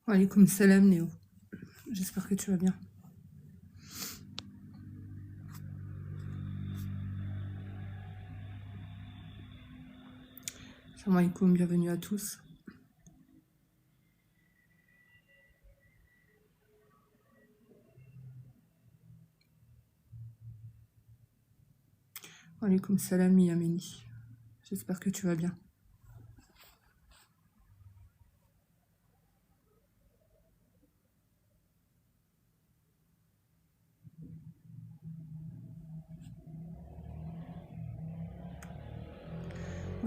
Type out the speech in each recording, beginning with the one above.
Alaykoum salam Néo, j'espère que tu vas bien. Salam alaikum, bienvenue à tous. Alaykoum salam Yameni, j'espère que tu vas bien.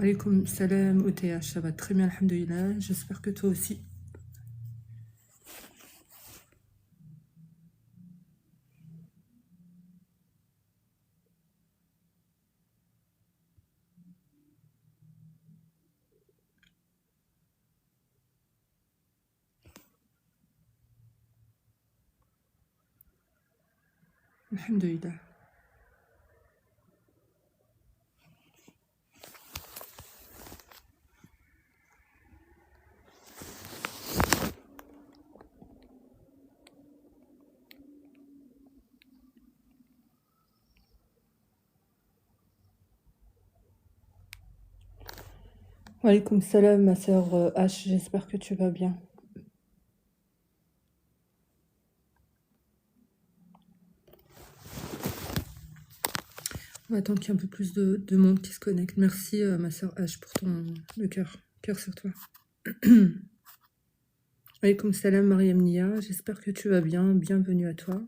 Alaykoum salam OTH, ça va très bien, alhamdoulilah, j'espère que toi aussi. Alhamdoulilah. Alaykoum salam ma sœur H, j'espère que tu vas bien. On va attendre qu'il y ait un peu plus de monde qui se connecte. Merci ma sœur H pour le cœur sur toi. Alaykoum salam Mariam Nia, j'espère que tu vas bien, bienvenue à toi.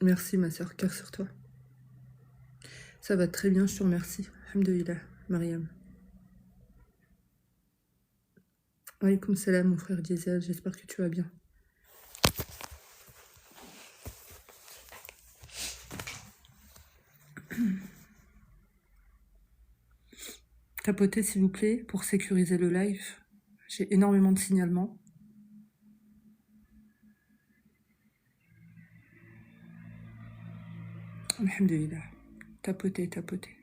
Merci ma sœur, cœur sur toi. Ça va très bien, je te remercie. Alhamdoulilah, Mariam. Alaykoum salam mon frère Diesel, j'espère que tu vas bien. Tapotez s'il vous plaît pour sécuriser le live. J'ai énormément de signalements. Alhamdoulilah. Tapotez, tapotez.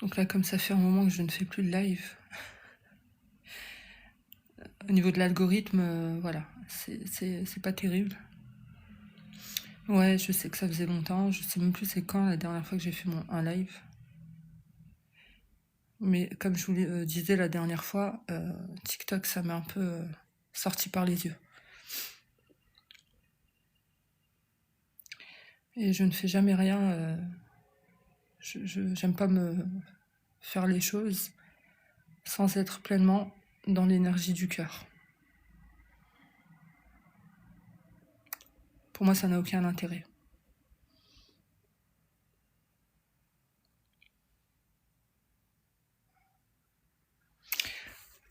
Donc là, comme ça fait un moment que je ne fais plus de live, au niveau de l'algorithme, voilà, c'est pas terrible. Ouais, je sais que ça faisait longtemps, je sais même plus c'est quand la dernière fois que j'ai fait un live. Mais comme je vous le disais la dernière fois, TikTok, ça m'a un peu sorti par les yeux. Et je ne fais jamais rien, j'aime pas me faire les choses sans être pleinement dans l'énergie du cœur. Pour moi, ça n'a aucun intérêt.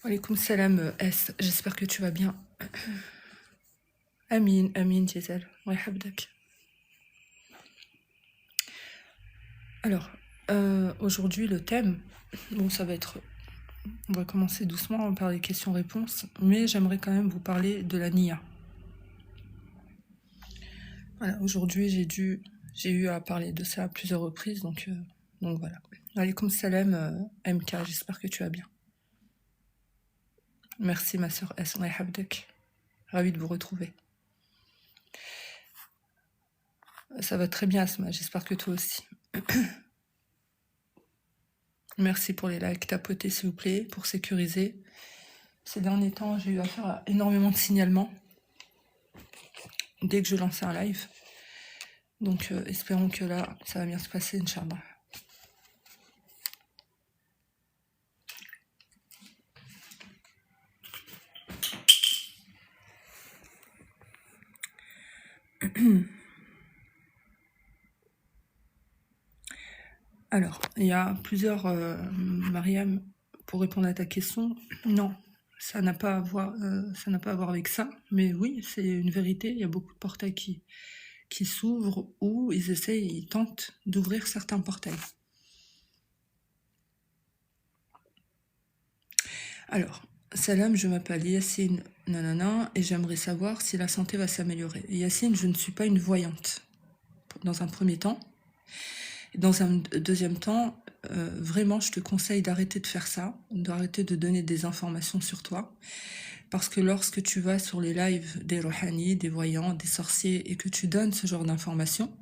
Alaykoum salam S, j'espère que tu vas bien. Amin, Amin, Gisèle. Ouais, habdak. Alors, aujourd'hui, le thème, bon, ça va être... On va commencer doucement par les questions-réponses, mais j'aimerais quand même vous parler de la Nia. Voilà, aujourd'hui, j'ai eu à parler de ça à plusieurs reprises, donc voilà. Alaykoum salam MK, j'espère que tu vas bien. Merci ma sœur S, ouais, habdak. Ravie de vous retrouver. Ça va très bien Asma, j'espère que toi aussi. Merci pour les likes, tapotez s'il vous plaît, pour sécuriser. Ces derniers temps, j'ai eu affaire à énormément de signalements dès que je lançais un live. Donc espérons que là, ça va bien se passer, Inch'Allah. Alors, il y a plusieurs, Mariam, pour répondre à ta question, non, ça n'a pas à voir, avec ça, mais oui, c'est une vérité, il y a beaucoup de portails qui s'ouvrent ou ils tentent d'ouvrir certains portails. Alors, salam, je m'appelle Yacine, nanana, et j'aimerais savoir si la santé va s'améliorer. Yacine, je ne suis pas une voyante, dans un premier temps. Dans un deuxième temps, vraiment, je te conseille d'arrêter de faire ça, d'arrêter de donner des informations sur toi. Parce que lorsque tu vas sur les lives des rohani, des voyants, des sorciers, et que tu donnes ce genre d'informations,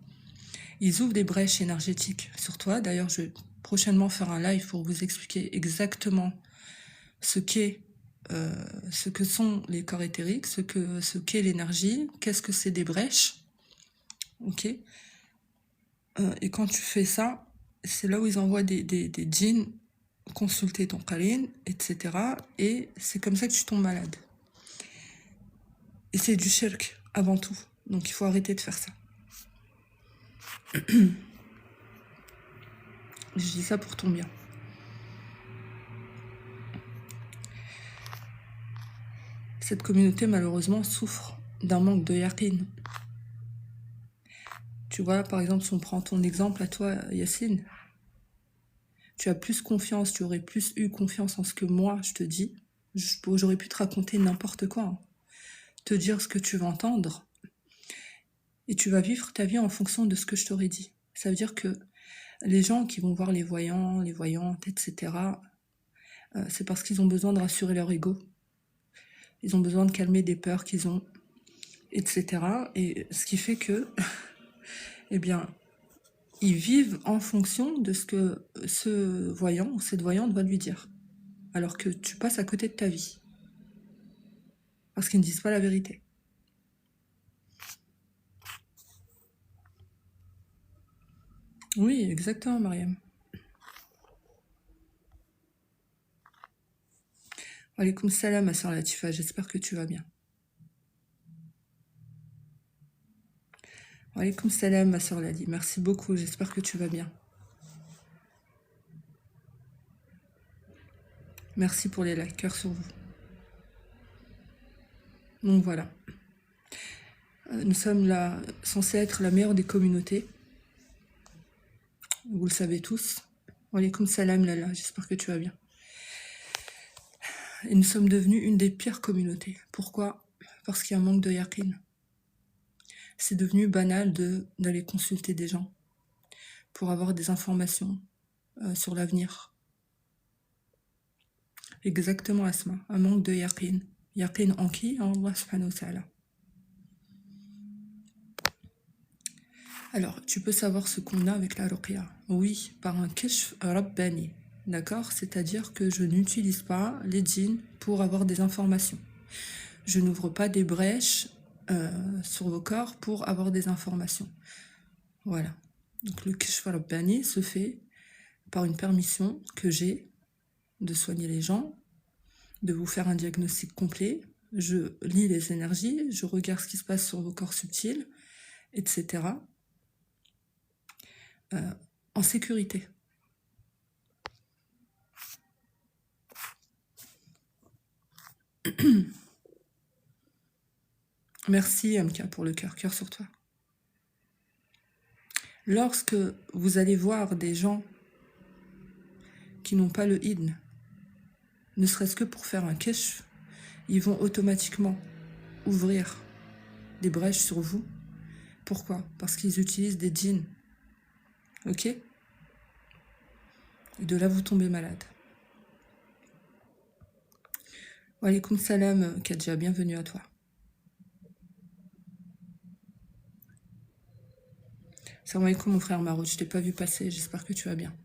ils ouvrent des brèches énergétiques sur toi. D'ailleurs, je vais prochainement faire un live pour vous expliquer exactement ce que sont les corps éthériques, ce qu'est l'énergie, qu'est-ce que c'est des brèches. Ok. Et quand tu fais ça, c'est là où ils envoient des djinns consulter ton qarin, etc. Et c'est comme ça que tu tombes malade. Et c'est du shirk avant tout. Donc il faut arrêter de faire ça. Je dis ça pour ton bien. Cette communauté, malheureusement, souffre d'un manque de yaqin. Tu vois, par exemple, si on prend ton exemple à toi, Yacine, tu as plus confiance, tu aurais plus eu confiance en ce que moi, je te dis. J'aurais pu te raconter n'importe quoi, hein. Te dire ce que tu vas entendre. Et tu vas vivre ta vie en fonction de ce que je t'aurais dit. Ça veut dire que les gens qui vont voir les voyants, les voyantes, etc., c'est parce qu'ils ont besoin de rassurer leur ego. Ils ont besoin de calmer des peurs qu'ils ont, etc. Et ce qui fait que, eh bien, ils vivent en fonction de ce que ce voyant ou cette voyante va lui dire. Alors que tu passes à côté de ta vie. Parce qu'ils ne disent pas la vérité. Oui, exactement, Mariam. Alaykoum salam, ma soeur Latifa, j'espère que tu vas bien. Alaykoum salam, ma soeur Ladi, merci beaucoup, j'espère que tu vas bien. Merci pour les likes, cœur sur vous. Donc voilà. Nous sommes là, censés être la meilleure des communautés. Vous le savez tous. Alaykoum salam, Lala, j'espère que tu vas bien. Et nous sommes devenus une des pires communautés. Pourquoi? Parce qu'il y a un manque de yaqin. C'est devenu banal d'aller consulter des gens pour avoir des informations sur l'avenir. Exactement, Asma. Un manque de yaqin. Yaqin en qui? En Allah subhanahu wa ta'ala. Alors, tu peux savoir ce qu'on a avec la ruqya. Oui, par un kashf rabbani. D'accord? C'est-à-dire que je n'utilise pas les djinns pour avoir des informations. Je n'ouvre pas des brèches sur vos corps pour avoir des informations. Voilà. Donc le kashf rabbani se fait par une permission que j'ai de soigner les gens, de vous faire un diagnostic complet. Je lis les énergies, je regarde ce qui se passe sur vos corps subtils, etc. En sécurité. Merci MK pour le cœur, cœur sur toi. Lorsque vous allez voir des gens qui n'ont pas le idn, ne serait-ce que pour faire un kashf, ils vont automatiquement ouvrir des brèches sur vous. Pourquoi? Parce qu'ils utilisent des djinns. Ok? Et de là, vous tombez malade. Wa alaykoum salam, Kadja, bienvenue à toi. Salam alaykoum, mon frère Marout, je t'ai pas vu passer, j'espère que tu vas bien.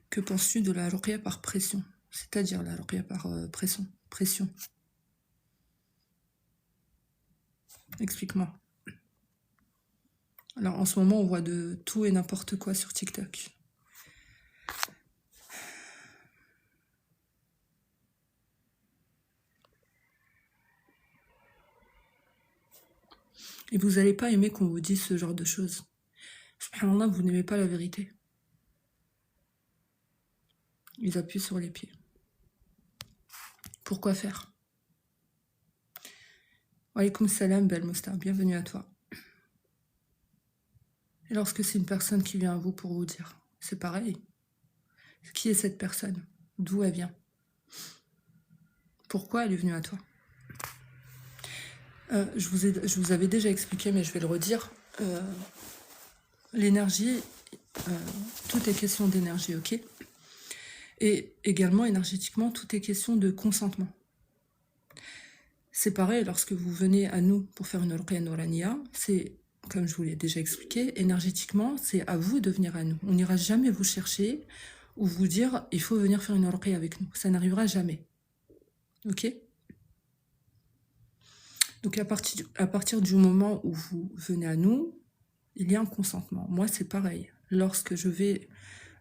Que penses-tu de la ruqya par pression? C'est-à-dire la ruqya par pression. Explique-moi. Alors, en ce moment, on voit de tout et n'importe quoi sur TikTok. Et vous n'allez pas aimer qu'on vous dise ce genre de choses. Subhanallah, vous n'aimez pas la vérité. Ils appuient sur les pieds. Pourquoi faire? Wa alaykoum salam, Bel Mostar, bienvenue à toi. Et lorsque c'est une personne qui vient à vous pour vous dire, c'est pareil. Qui est cette personne? D'où elle vient? Pourquoi elle est venue à toi? Je vous avais déjà expliqué, mais je vais le redire. L'énergie, tout est question d'énergie, ok? Et également, énergétiquement, tout est question de consentement. C'est pareil, lorsque vous venez à nous pour faire une ruqya nouraniya, c'est, comme je vous l'ai déjà expliqué, énergétiquement, c'est à vous de venir à nous. On n'ira jamais vous chercher ou vous dire « il faut venir faire une ruqya avec nous ». Ça n'arrivera jamais. Ok? Donc à partir du moment où vous venez à nous, il y a un consentement. Moi, c'est pareil. Lorsque je vais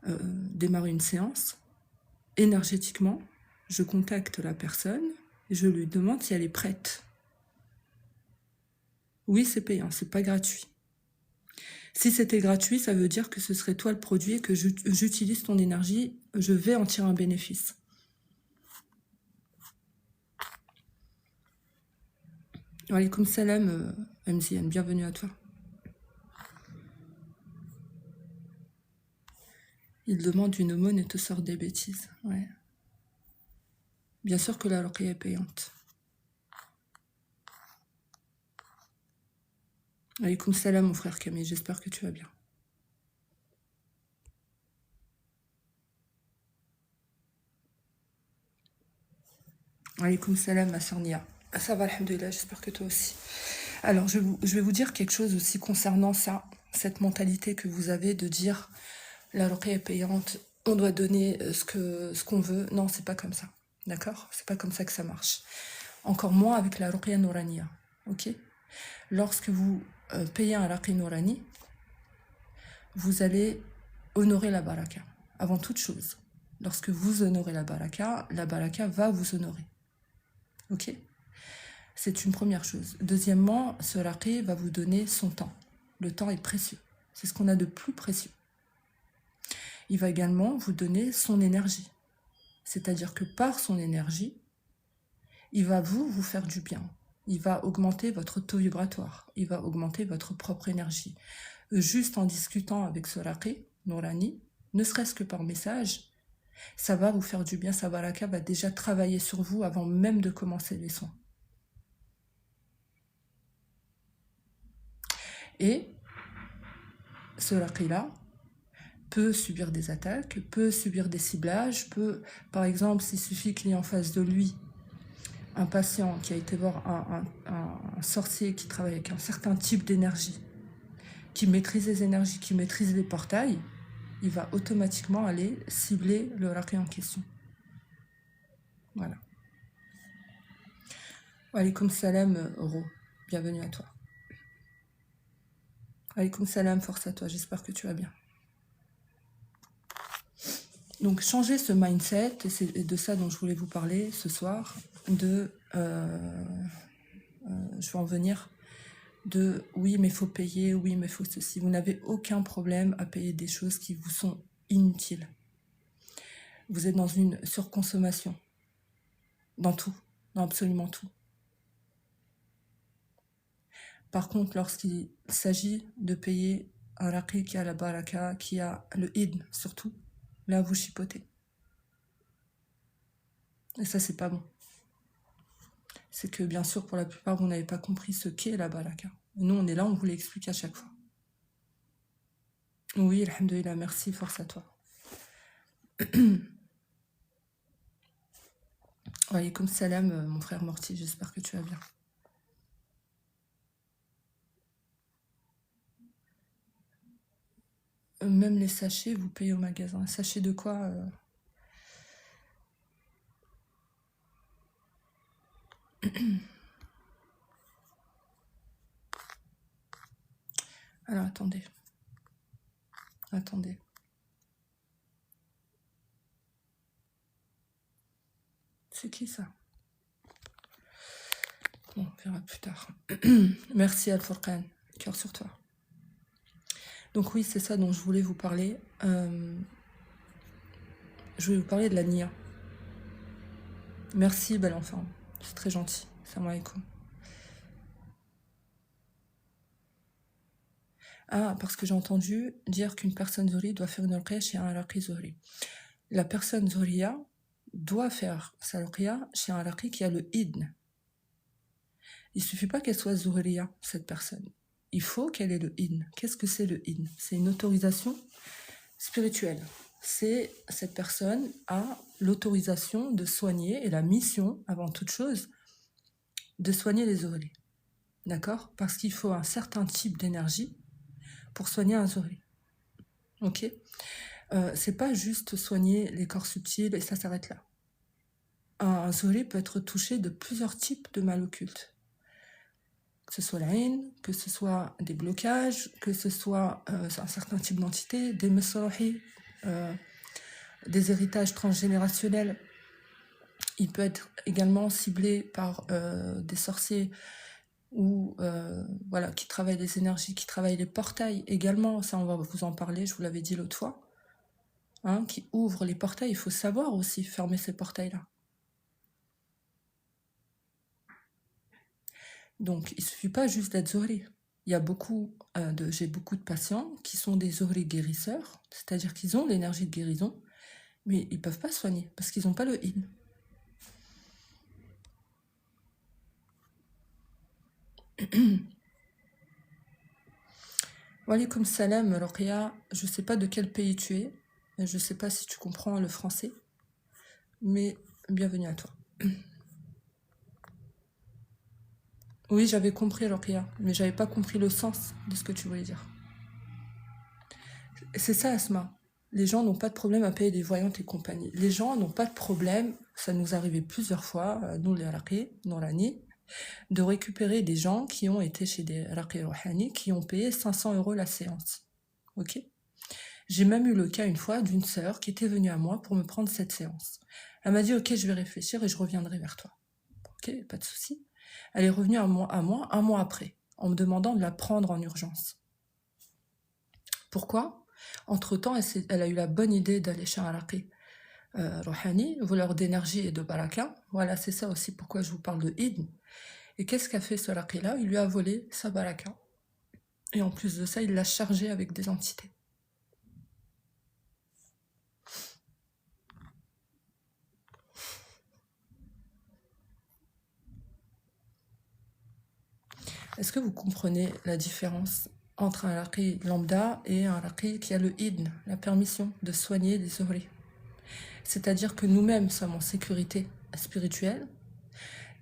démarrer une séance, énergétiquement, je contacte la personne et je lui demande si elle est prête. Oui, c'est payant, c'est pas gratuit. Si c'était gratuit, ça veut dire que ce serait toi le produit et que j'utilise ton énergie, je vais en tirer un bénéfice. Wa alaykoum salam, MZN, bienvenue à toi. Il demande une aumône et te sort des bêtises. Ouais. Bien sûr que la ruqya est payante. Wa alaykoum salam, mon frère Camille, j'espère que tu vas bien. Wa alaykoum salam, ma sœur Nia. Ça va, alhamdoulilah, j'espère que toi aussi. Alors, je vais vous dire quelque chose aussi concernant ça, cette mentalité que vous avez de dire la ruqya est payante, on doit donner ce qu'on veut. Non, c'est pas comme ça. D'accord? C'est pas comme ça que ça marche. Encore moins avec la ruqya nouraniya. Ok? Lorsque vous payez un ruqya nourani, vous allez honorer la baraka. Avant toute chose, lorsque vous honorez la baraka va vous honorer. Ok? C'est une première chose. Deuxièmement, ce ruqya va vous donner son temps. Le temps est précieux. C'est ce qu'on a de plus précieux. Il va également vous donner son énergie. C'est-à-dire que par son énergie, il va vous faire du bien. Il va augmenter votre taux vibratoire. Il va augmenter votre propre énergie. Juste en discutant avec ce ruqya nourani, ne serait-ce que par message, ça va vous faire du bien. Sa baraka va déjà travailler sur vous avant même de commencer les soins. Et ce ruqya-là peut subir des attaques, peut subir des ciblages, peut, par exemple, s'il suffit qu'il y ait en face de lui un patient qui a été voir un sorcier qui travaille avec un certain type d'énergie, qui maîtrise les énergies, qui maîtrise les portails, il va automatiquement aller cibler le ruqya en question. Voilà. Wa alaykoum salam, Ro. Bienvenue à toi. Wa alaykoum salam, force à toi. J'espère que tu vas bien. Donc, changer ce mindset, et c'est de ça dont je voulais vous parler ce soir, je vais en venir, de oui, mais il faut payer, oui, mais il faut ceci. Vous n'avez aucun problème à payer des choses qui vous sont inutiles. Vous êtes dans une surconsommation. Dans tout, dans absolument tout. Par contre, lorsqu'il s'agit de payer un ruqya qui a la baraka, qui a le idn surtout, là vous chipotez. Et ça, c'est pas bon. C'est que bien sûr, pour la plupart, vous n'avez pas compris ce qu'est la baraka. Nous, on est là, on vous l'explique à chaque fois. Oui, alhamdoulilah, merci, force à toi. Wa alaykoum salam, mon frère Morty, j'espère que tu vas bien. même les sachets, vous payez au magasin. Un sachet de quoi Alors, attendez. Attendez. C'est qui ça? Bon, on verra plus tard. Merci Al-Furqan. Cœur sur toi. Donc oui, c'est ça dont je voulais vous parler. Je voulais vous parler de la Nia. Merci, belle enfant. C'est très gentil. Salam alaikum. Ah, parce que j'ai entendu dire qu'une personne Zohri doit faire une ruqya chez un Raqi Zohri. La personne Zohriya doit faire sa ruqya chez un Raqi qui a le idn. Il suffit pas qu'elle soit Zohriya, cette personne. Il faut qu'elle ait le idn. Qu'est-ce que c'est le idn? C'est une autorisation spirituelle. C'est cette personne a l'autorisation de soigner et la mission, avant toute chose, de soigner les Zohri. D'accord? Parce qu'il faut un certain type d'énergie pour soigner un Zohri. Ok? C'est pas juste soigner les corps subtils et ça s'arrête là. Un Zohri peut être touché de plusieurs types de mal occultes. Que ce soit la haine, que ce soit des blocages, que ce soit un certain type d'entité, des mesrahi, des héritages transgénérationnels. Il peut être également ciblé par des sorciers ou voilà, qui travaillent les énergies, qui travaillent les portails également. Ça, on va vous en parler, je vous l'avais dit l'autre fois. Hein, qui ouvrent les portails. Il faut savoir aussi fermer ces portails-là. Donc, il ne suffit pas juste d'être Zohri. Il y a j'ai beaucoup de patients qui sont des Zohri guérisseurs, c'est-à-dire qu'ils ont l'énergie de guérison, mais ils ne peuvent pas soigner parce qu'ils n'ont pas le in. Wa alaykoum salam, Roqia. Je ne sais pas de quel pays tu es, je ne sais pas si tu comprends le français, mais bienvenue à toi. Oui, j'avais compris, Roqia, mais j'avais pas compris le sens de ce que tu voulais dire. C'est ça, Asma. Les gens n'ont pas de problème à payer des voyantes et compagnie. Les gens n'ont pas de problème, ça nous arrivait plusieurs fois, nous les Raqi, dans l'année, de récupérer des gens qui ont été chez des Raqi Rouhani, qui ont payé 500 € la séance. Ok? J'ai même eu le cas une fois d'une sœur qui était venue à moi pour me prendre cette séance. Elle m'a dit, ok, je vais réfléchir et je reviendrai vers toi. Ok, pas de souci. Elle est revenue à moi un mois après, en me demandant de la prendre en urgence. Pourquoi? Entre-temps, elle a eu la bonne idée d'aller chez un Raqi Rouhani, voleur d'énergie et de baraka. Voilà, c'est ça aussi pourquoi je vous parle de Idn. Et qu'est-ce qu'a fait ce Raqi-là? Il lui a volé sa baraka. Et en plus de ça, il l'a chargé avec des entités. Est-ce que vous comprenez la différence entre un Raqi lambda et un Raqi qui a le Idn, la permission de soigner les Zohri? C'est-à-dire que nous-mêmes sommes en sécurité spirituelle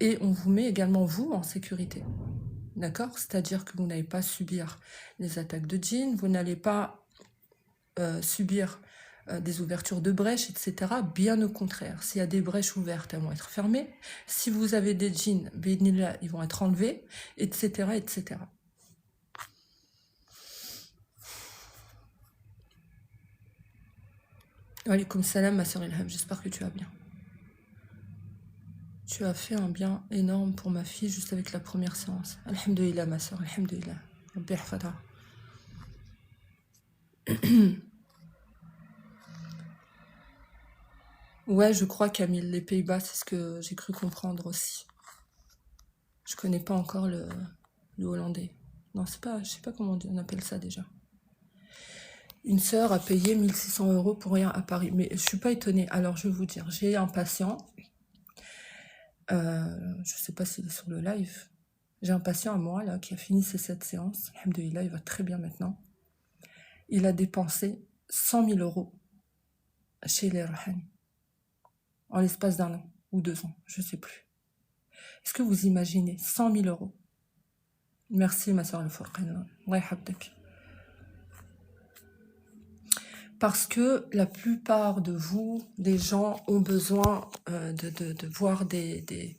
et on vous met également, vous, en sécurité. D'accord? C'est-à-dire que vous n'allez pas subir les attaques de djinns, vous n'allez pas subir des ouvertures de brèches, etc. Bien au contraire, s'il y a des brèches ouvertes, elles vont être fermées. Si vous avez des djinns, bénillah, ils vont être enlevés, etc., etc. Alaykoum salam, ma sœur Ilham, j'espère que tu vas bien. Tu as fait un bien énorme pour ma fille juste avec la première séance. Alhamdulillah, ma sœur, alhamdulillah. Rabbi yahfadha. Ouais, je crois, Camille, les Pays-Bas, c'est ce que j'ai cru comprendre aussi. Je connais pas encore le hollandais. Non, c'est pas, je sais pas comment on appelle ça déjà. Une sœur a payé 1600 € pour rien à Paris. Mais je suis pas étonnée. Alors, je vais vous dire, j'ai un patient, je sais pas s'il est sur le live. J'ai un patient à moi, là, qui a fini ses 7 séances. Alhamdulillah, il va très bien maintenant. Il a dépensé 100 000 € chez les Rouhani. En l'espace d'un an ou 2 ans, je sais plus. Est-ce que vous imaginez 100 000 €? Merci, ma soeur Al-Furqan. Ouais, habdak. Parce que la plupart de vous, des gens, ont besoin de voir du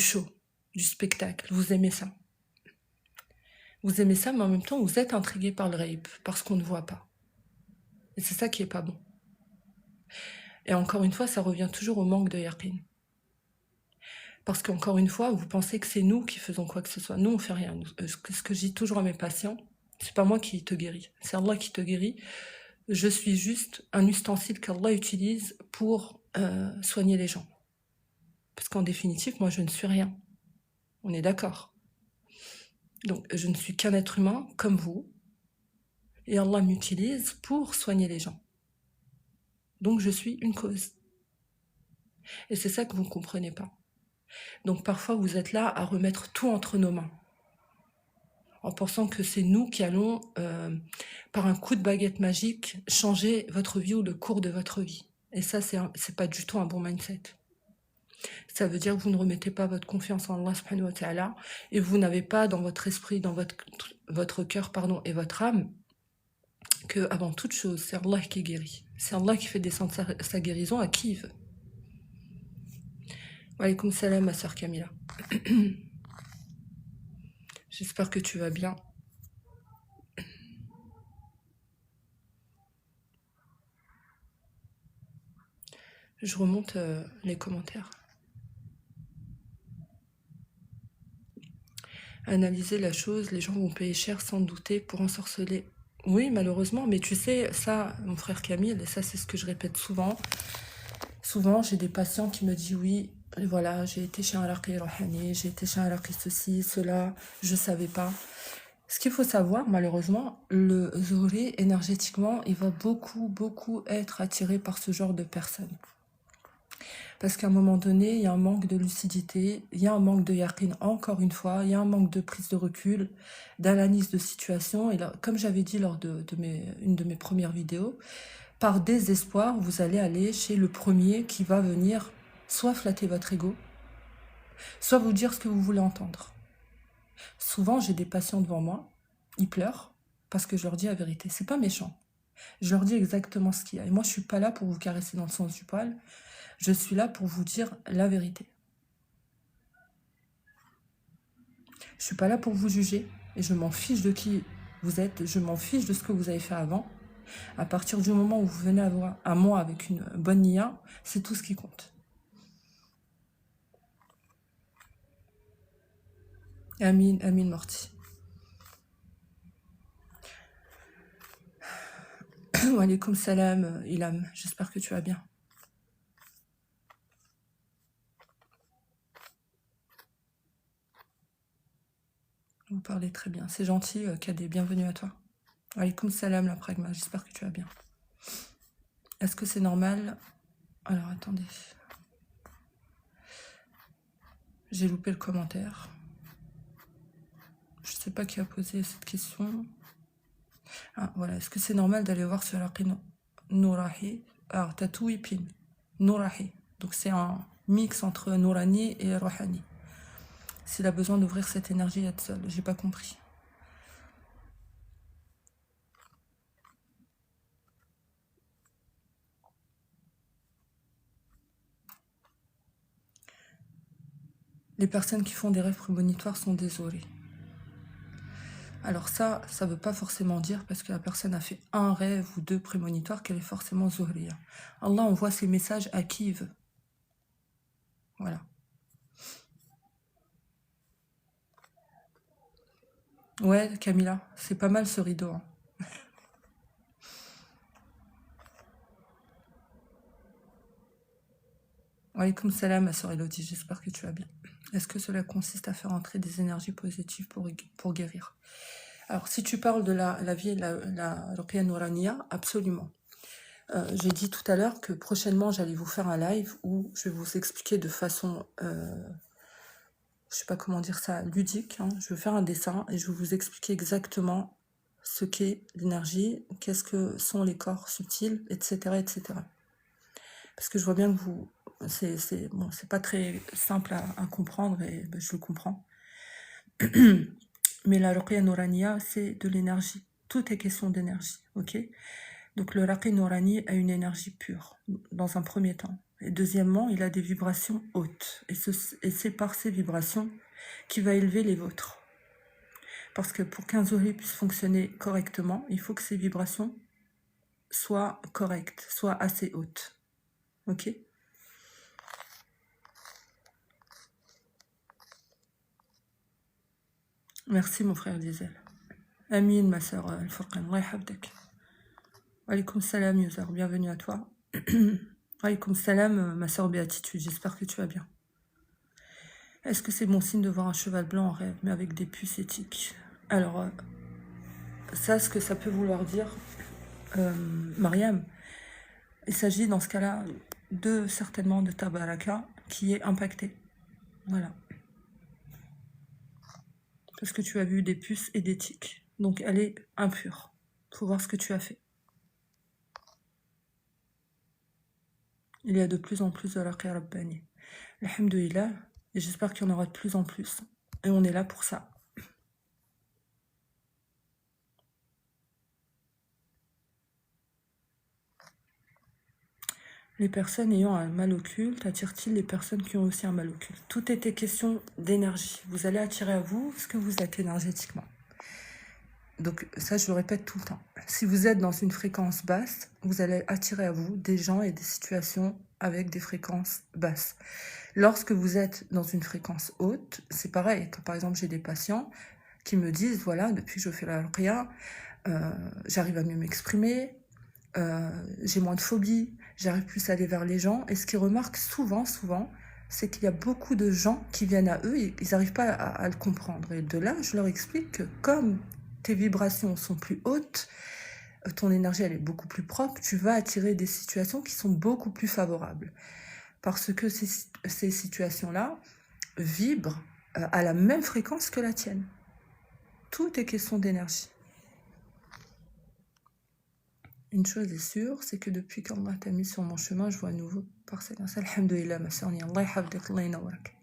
show, du spectacle. Vous aimez ça. Vous aimez ça, mais en même temps, vous êtes intrigué par le rape, parce qu'on ne voit pas. Et c'est ça qui est pas bon. Et encore une fois, ça revient toujours au manque de yaqin. Parce qu'encore une fois, vous pensez que c'est nous qui faisons quoi que ce soit. Nous, on fait rien. Ce que je dis toujours à mes patients, c'est pas moi qui te guéris, c'est Allah qui te guérit. Je suis juste un ustensile qu'Allah utilise pour soigner les gens. Parce qu'en définitive, moi, je ne suis rien. On est d'accord. Donc, je ne suis qu'un être humain comme vous. Et Allah m'utilise pour soigner les gens. Donc, je suis une cause. Et c'est ça que vous ne comprenez pas. Donc, parfois, vous êtes là à remettre tout entre nos mains. En pensant que c'est nous qui allons, par un coup de baguette magique, changer votre vie ou le cours de votre vie. Et ça, c'est pas du tout un bon mindset. Ça veut dire que vous ne remettez pas votre confiance en Allah subhanahu wa ta'ala et vous n'avez pas dans votre esprit, dans votre cœur, pardon, et votre âme, que avant toute chose, c'est Allah qui guérit. C'est Allah qui fait descendre sa guérison à qui il veut. Wa alaykoum salam, ma sœur Camilla. J'espère que tu vas bien. Je remonte les commentaires. Analyser la chose, les gens vont payer cher sans douter pour ensorceler. Oui, malheureusement, mais tu sais, ça, mon frère Camille, et ça c'est ce que je répète souvent. Souvent, j'ai des patients qui me disent oui, voilà, j'ai été chez un raqi rohani, j'ai été chez un raqi ceci, cela, je savais pas. Ce qu'il faut savoir, malheureusement, le zohri, énergétiquement, il va beaucoup être attiré par ce genre de personnes. Parce qu'à un moment donné, il y a un manque de lucidité, il y a un manque de yaqin, encore une fois, il y a un manque de prise de recul, d'analyse de situation. Et là, comme j'avais dit lors une de mes premières vidéos, par désespoir, vous allez aller chez le premier qui va venir soit flatter votre ego, soit vous dire ce que vous voulez entendre. Souvent, j'ai des patients devant moi, ils pleurent parce que je leur dis la vérité. C'est pas méchant. Je leur dis exactement ce qu'il y a. Et moi, je suis pas là pour vous caresser dans le sens du poil. Je suis là pour vous dire la vérité. Je suis pas là pour vous juger. Et je m'en fiche de qui vous êtes. Je m'en fiche de ce que vous avez fait avant. À partir du moment où vous venez à moi avec une bonne nia, c'est tout ce qui compte. Amin, Amin Morty. Wa alaykoum salam, Ilham. J'espère que tu vas bien. Vous parlez très bien. C'est gentil, Kadé. Bienvenue à toi. Wa alaykoum salam, la pragma. J'espère que tu vas bien. Est-ce que c'est normal? Alors, attendez. J'ai loupé le commentaire. Je ne sais pas qui a posé cette question. Ah, voilà. Est-ce que c'est normal d'aller voir sur la Nourahi? Alors, t'as tout Ipin. Nourahi. Donc, c'est un mix entre Nourani et Rohani. S'il a besoin d'ouvrir cette énergie à seul, j'ai pas compris. Les personnes qui font des rêves prémonitoires sont désolées. Alors ça veut pas forcément dire parce que la personne a fait un rêve ou deux prémonitoires qu'elle est forcément zohriya. Allah envoie ses messages à qui il veut. Voilà. Ouais, Camilla, c'est pas mal ce rideau. Hein. Wa alaykoum salam, ma soeur Elodie, j'espère que tu vas bien. Est-ce que cela consiste à faire entrer des énergies positives pour guérir? Alors, si tu parles de la vie, la Ruqya Nouraniya, absolument. J'ai dit tout à l'heure que prochainement, j'allais vous faire un live où je vais vous expliquer de façon, je sais pas comment dire ça, ludique. Hein. Je vais faire un dessin et je vais vous expliquer exactement ce qu'est l'énergie, qu'est-ce que sont les corps subtils, etc., etc. Parce que je vois bien que vous, c'est pas très simple à comprendre et ben, je le comprends. Mais la Ruqya Nouraniya, c'est de l'énergie. Tout est question d'énergie, ok? Donc le raqi nourani a une énergie pure, dans un premier temps. Et deuxièmement, il a des vibrations hautes. Et c'est par ces vibrations qu'il va élever les vôtres. Parce que pour qu'un zohri puisse fonctionner correctement, il faut que ces vibrations soient correctes, soient assez hautes. Ok ? Merci mon frère Diesel. Amine, ma sœur Al-Furqan. Allah yahfadek. Alaykoum salam, user. Bienvenue à toi. Alaykoum salam, ma sœur Béatitude. J'espère que tu vas bien. Est-ce que c'est bon signe de voir un cheval blanc en rêve, mais avec des puces éthiques? Alors, ça, ce que ça peut vouloir dire, Mariam, il s'agit dans ce cas-là certainement de ta baraka qui est impactée. Voilà. Parce que tu as vu des puces et des tiques. Donc elle est impure. Faut voir ce que tu as fait. Il y a de plus en plus de raqi rabbani. Alhamdoulilah. Et j'espère qu'il y en aura de plus en plus. Et on est là pour ça. Les personnes ayant un mal occulte attirent-ils les personnes qui ont aussi un mal occulte? Tout était question d'énergie. Vous allez attirer à vous ce que vous êtes énergétiquement. Donc ça, je le répète tout le temps. Si vous êtes dans une fréquence basse, vous allez attirer à vous des gens et des situations avec des fréquences basses. Lorsque vous êtes dans une fréquence haute, c'est pareil. Quand, par exemple, j'ai des patients qui me disent, voilà, depuis que je fais la ruqya, j'arrive à mieux m'exprimer, j'ai moins de phobie, j'arrive plus à aller vers les gens. Et ce qu'ils remarquent souvent, c'est qu'il y a beaucoup de gens qui viennent à eux et ils n'arrivent pas à le comprendre. Et de là, je leur explique que comme tes vibrations sont plus hautes, ton énergie elle est beaucoup plus propre, tu vas attirer des situations qui sont beaucoup plus favorables. Parce que ces situations-là vibrent à la même fréquence que la tienne. Tout est question d'énergie. Une chose est sûre, c'est que depuis qu'Allah t'a mis sur mon chemin, je vois à nouveau par cette grâce. Alhamdoulilah, ma sœur, Allah yahfadek, Allah yanawarak.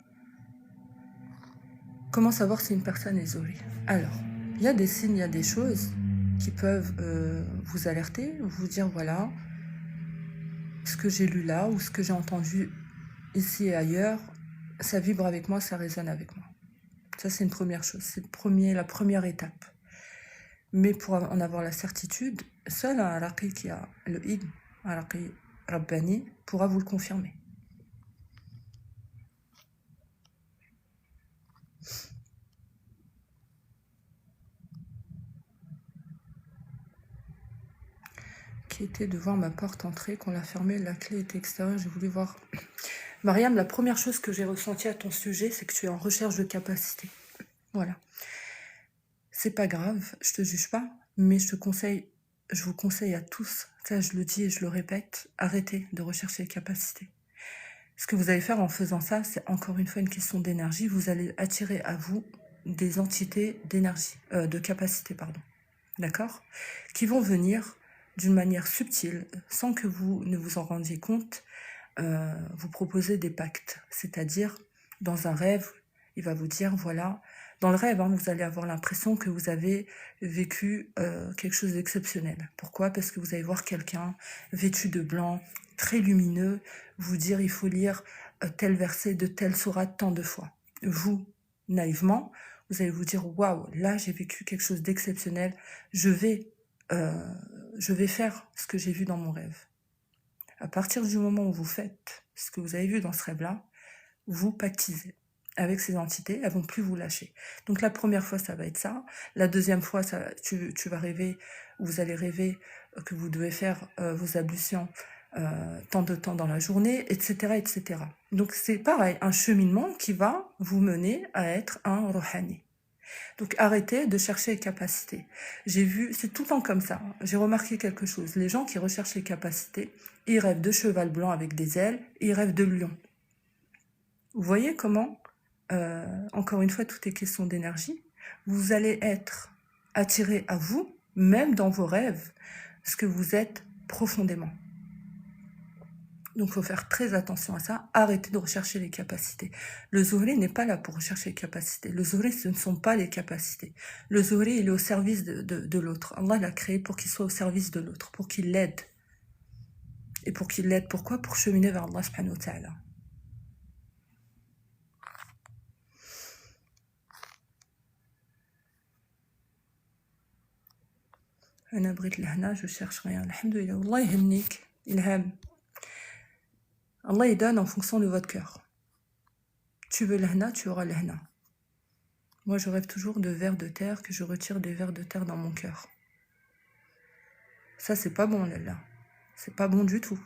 Comment savoir si une personne est zohri? Alors, il y a des signes, il y a des choses qui peuvent vous alerter, vous dire voilà, ce que j'ai lu là ou ce que j'ai entendu ici et ailleurs, ça vibre avec moi, ça résonne avec moi. Ça, c'est une première chose, c'est la première étape. Mais pour en avoir la certitude, seul un raqi qui a le ilm, un raqi rabbani, pourra vous le confirmer. Qui était devant ma porte entrée, qu'on l'a fermée, la clé était extérieure, j'ai voulu voir. Mariam, la première chose que j'ai ressentie à ton sujet, c'est que tu es en recherche de capacité. Voilà. C'est pas grave, je te juge pas, mais je vous conseille à tous, ça je le dis et je le répète, arrêtez de rechercher les capacités. Ce que vous allez faire en faisant ça, c'est encore une fois une question d'énergie, vous allez attirer à vous des entités d'énergie, de capacité, pardon. D'accord? Qui vont venir d'une manière subtile, sans que vous ne vous en rendiez compte, vous proposer des pactes. C'est-à-dire, dans un rêve, il va vous dire, voilà, dans le rêve, vous allez avoir l'impression que vous avez vécu quelque chose d'exceptionnel. Pourquoi? Parce que vous allez voir quelqu'un vêtu de blanc, très lumineux, vous dire, il faut lire tel verset de telle sourate tant de fois. Vous, naïvement, vous allez vous dire, waouh, là j'ai vécu quelque chose d'exceptionnel, je vais faire ce que j'ai vu dans mon rêve. À partir du moment où vous faites ce que vous avez vu dans ce rêve-là, vous pactisez avec ces entités, elles vont plus vous lâcher. Donc la première fois, ça va être ça. La deuxième fois, tu vas rêver, vous allez rêver que vous devez faire vos ablutions tant de temps dans la journée, etc., etc. Donc c'est pareil, un cheminement qui va vous mener à être un rohani. Donc arrêtez de chercher les capacités. C'est tout le temps comme ça. J'ai remarqué quelque chose. Les gens qui recherchent les capacités, ils rêvent de cheval blanc avec des ailes, ils rêvent de lion. Vous voyez comment, encore une fois, tout est question d'énergie. Vous allez être attiré à vous, même dans vos rêves, ce que vous êtes profondément. Donc, il faut faire très attention à ça. Arrêtez de rechercher les capacités. Le Zohri n'est pas là pour rechercher les capacités. Le Zohri, ce ne sont pas les capacités. Le Zohri, il est au service de l'autre. Allah l'a créé pour qu'il soit au service de l'autre, pour qu'il l'aide. Et pour qu'il l'aide, pourquoi? Pour cheminer vers Allah subhanahu wa ta'ala. أنا بغيت الهنا, je cherche rien. Alhamdoulilah. Allah yahnik, ilham. Allah il donne en fonction de votre cœur. Tu veux l'hna, tu auras l'hna. Moi, je rêve toujours de vers de terre, que je retire des vers de terre dans mon cœur. Ça, c'est pas bon, là. C'est pas bon du tout.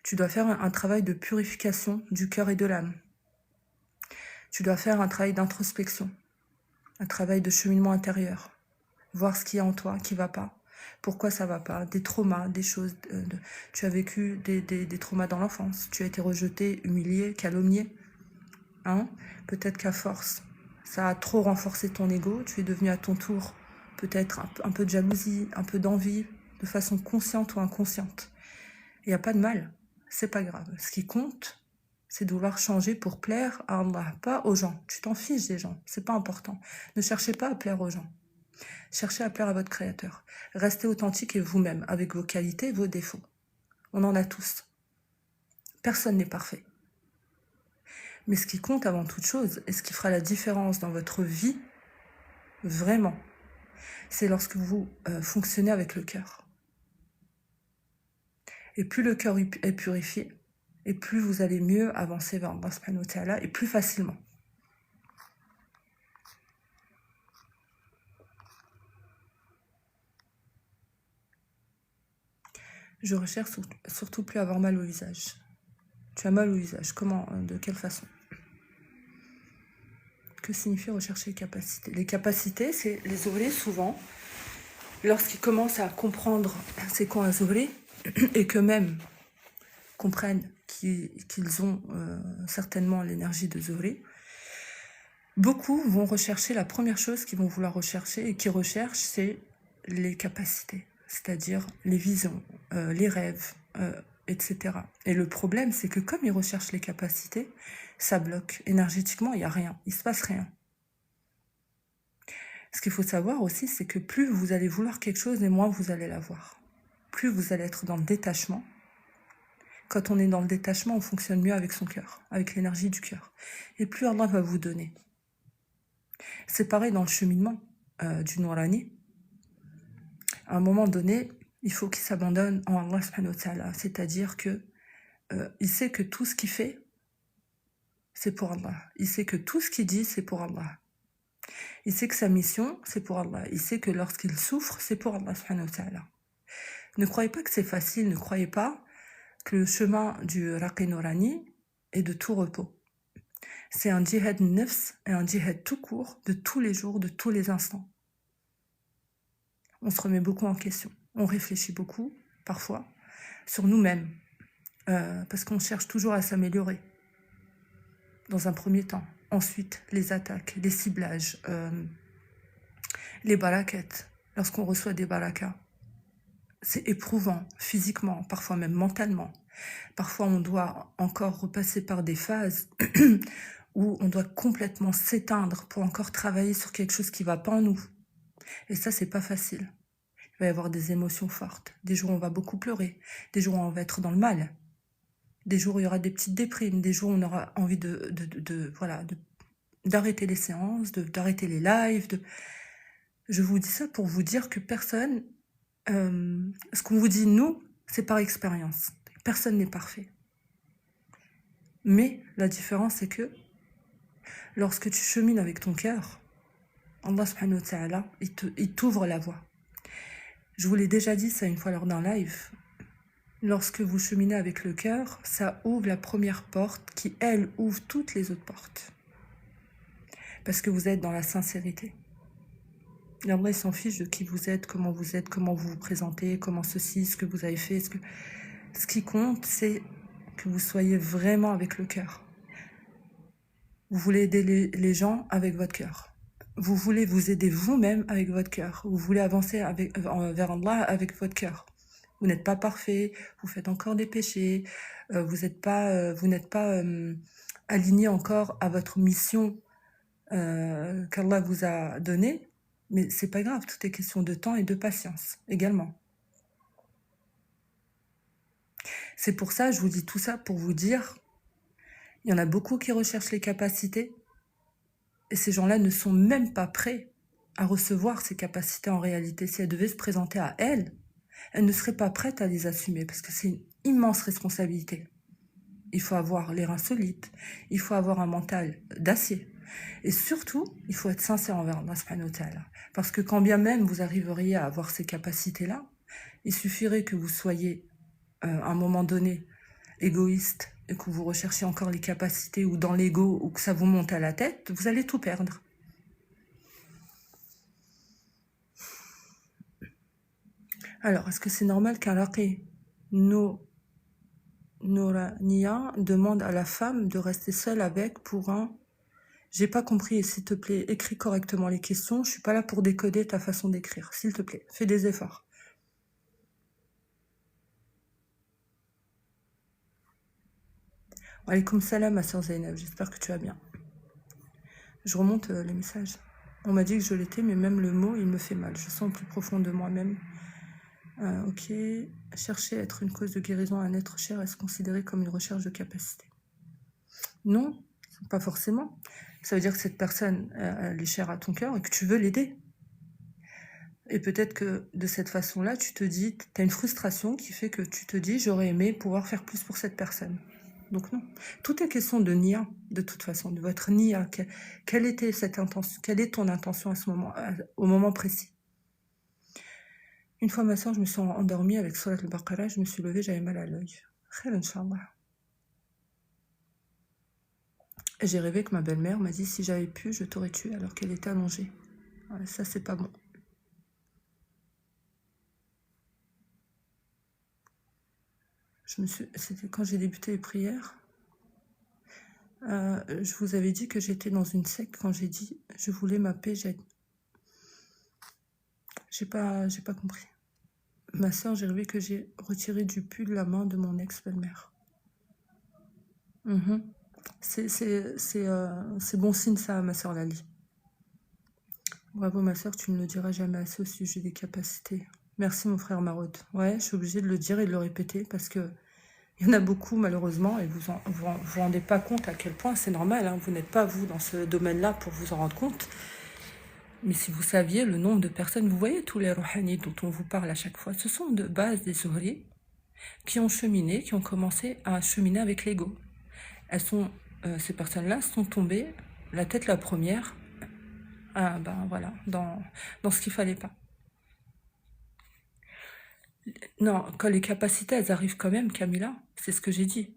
Tu dois faire un travail de purification du cœur et de l'âme. Tu dois faire un travail d'introspection, un travail de cheminement intérieur. Voir ce qu'il y a en toi qui va pas, pourquoi ça va pas, des traumas, des choses, tu as vécu des traumas dans l'enfance, tu as été rejeté, humilié, calomnié, hein? Peut-être qu'à force, ça a trop renforcé ton ego, tu es devenu à ton tour peut-être un peu de jalousie, un peu d'envie, de façon consciente ou inconsciente. Il n'y a pas de mal, c'est pas grave. Ce qui compte, c'est de vouloir changer pour plaire à Allah, pas aux gens. Tu t'en fiches des gens, c'est pas important. Ne cherchez pas à plaire aux gens. Cherchez à plaire à votre créateur. Restez authentique et vous-même, avec vos qualités et vos défauts. On en a tous. Personne n'est parfait. Mais ce qui compte avant toute chose, et ce qui fera la différence dans votre vie, vraiment, c'est lorsque vous fonctionnez avec le cœur. Et plus le cœur est purifié, et plus vous allez mieux avancer vers Allah subhanahu wa ta'ala, et plus facilement. Je recherche surtout plus avoir mal au visage. Tu as mal au visage. Comment? De quelle façon? Que signifie rechercher les capacités? Les capacités, c'est les Zohri, souvent, lorsqu'ils commencent à comprendre c'est quoi un Zohri, et qu'eux-mêmes comprennent qu'ils ont certainement l'énergie de Zohri, beaucoup vont rechercher, la première chose qu'ils vont vouloir rechercher, et qu'ils recherchent, c'est les capacités. C'est-à-dire les visions, les rêves, etc. Et le problème, c'est que comme ils recherchent les capacités, ça bloque. Énergétiquement, il n'y a rien, il ne se passe rien. Ce qu'il faut savoir aussi, c'est que plus vous allez vouloir quelque chose, et moins vous allez l'avoir. Plus vous allez être dans le détachement. Quand on est dans le détachement, on fonctionne mieux avec son cœur, avec l'énergie du cœur. Et plus Allah va vous donner. C'est pareil dans le cheminement du Nourani. À un moment donné, il faut qu'il s'abandonne en Allah subhanahu wa ta'ala. C'est-à-dire que il sait que tout ce qu'il fait, c'est pour Allah. Il sait que tout ce qu'il dit, c'est pour Allah. Il sait que sa mission, c'est pour Allah. Il sait que lorsqu'il souffre, c'est pour Allah subhanahu wa ta'ala. Ne croyez pas que c'est facile, ne croyez pas que le chemin du Raqi Nourani est de tout repos. C'est un djihad nefs et un djihad tout court, de tous les jours, de tous les instants. On se remet beaucoup en question. On réfléchit beaucoup, parfois, sur nous-mêmes. Parce qu'on cherche toujours à s'améliorer. Dans un premier temps. Ensuite, les attaques, les ciblages, les barakettes. Lorsqu'on reçoit des barakas, c'est éprouvant, physiquement, parfois même mentalement. Parfois, on doit encore repasser par des phases où on doit complètement s'éteindre pour encore travailler sur quelque chose qui ne va pas en nous. Et ça, c'est pas facile. Il va y avoir des émotions fortes. Des jours où on va beaucoup pleurer. Des jours où on va être dans le mal. Des jours où il y aura des petites déprimes. Des jours où on aura envie d'arrêter les séances, d'arrêter les lives. Je vous dis ça pour vous dire que personne... ce qu'on vous dit, nous, c'est par expérience. Personne n'est parfait. Mais la différence, c'est que lorsque tu chemines avec ton cœur, Allah subhanahu wa ta'ala, il t'ouvre la voie. Je vous l'ai déjà dit ça une fois lors d'un live. Lorsque vous cheminez avec le cœur, ça ouvre la première porte qui, elle, ouvre toutes les autres portes. Parce que vous êtes dans la sincérité. Et Allah, il s'en fiche de qui vous êtes, comment vous vous présentez, comment ceci, ce que vous avez fait. Ce qui compte, c'est que vous soyez vraiment avec le cœur. Vous voulez aider les gens avec votre cœur. Vous voulez vous aider vous-même avec votre cœur. Vous voulez avancer vers Allah avec votre cœur. Vous n'êtes pas parfait, vous faites encore des péchés, vous n'êtes pas aligné encore à votre mission qu'Allah vous a donnée. Mais c'est pas grave, tout est question de temps et de patience également. C'est pour ça, je vous dis tout ça pour vous dire, il y en a beaucoup qui recherchent les capacités, et ces gens-là ne sont même pas prêts à recevoir ces capacités en réalité. Si elles devaient se présenter à elles, elles ne seraient pas prêtes à les assumer, parce que c'est une immense responsabilité. Il faut avoir les reins solides, il faut avoir un mental d'acier. Et surtout, il faut être sincère envers Allah subhanahu wa ta'ala. Parce que quand bien même vous arriveriez à avoir ces capacités-là, il suffirait que vous soyez, à un moment donné, égoïste, et que vous recherchiez encore les capacités, ou dans l'ego, ou que ça vous monte à la tête, vous allez tout perdre. Alors, est-ce que c'est normal qu'un raqi Nourania demande à la femme de rester seule avec pour un... J'ai pas compris, s'il te plaît, écris correctement les questions. Je suis pas là pour décoder ta façon d'écrire. S'il te plaît, fais des efforts. Alaykoum salam, ma soeur Zainab, j'espère que tu vas bien. Je remonte les messages. On m'a dit que je l'étais, mais même le mot, il me fait mal. Je sens au plus profond de moi-même. Ok. Chercher à être une cause de guérison à un être cher, est-ce considéré comme une recherche de capacité? Non, pas forcément. Ça veut dire que cette personne, elle est chère à ton cœur et que tu veux l'aider. Et peut-être que de cette façon-là, tu te dis, tu as une frustration qui fait que tu te dis, j'aurais aimé pouvoir faire plus pour cette personne. Donc non. Tout est question de nia, de toute façon, de votre nia. Quelle était cette intention, quelle est ton intention à ce moment, au moment précis? Une fois ma soeur, je me suis endormie avec Surat al-Baqarah, je me suis levée, j'avais mal à l'œil. Khair, Inch'Allah. Et j'ai rêvé que ma belle-mère m'a dit, si j'avais pu, je t'aurais tué alors qu'elle était allongée. Ouais, ça, c'est pas bon. C'était quand j'ai débuté les prières. Je vous avais dit que j'étais dans une secte quand j'ai dit je voulais ma paix. J'ai pas compris. Ma soeur, j'ai rêvé que j'ai retiré du pu de la main de mon ex-belle-mère. C'est bon signe ça, ma soeur Lali. Bravo ma soeur, tu ne le diras jamais assez au sujet des capacités. Merci mon frère Marod. Ouais, je suis obligée de le dire et de le répéter parce que il y en a beaucoup malheureusement et vous rendez pas compte à quel point c'est normal. Hein, vous n'êtes pas vous dans ce domaine-là pour vous en rendre compte. Mais si vous saviez le nombre de personnes, vous voyez tous les rouhani dont on vous parle à chaque fois, ce sont de base des souris qui ont cheminé, qui ont commencé à cheminer avec l'ego. Ces personnes-là sont tombées, la tête la première, voilà, dans ce qu'il fallait pas. Non, quand les capacités, elles arrivent quand même, Camilla, c'est ce que j'ai dit.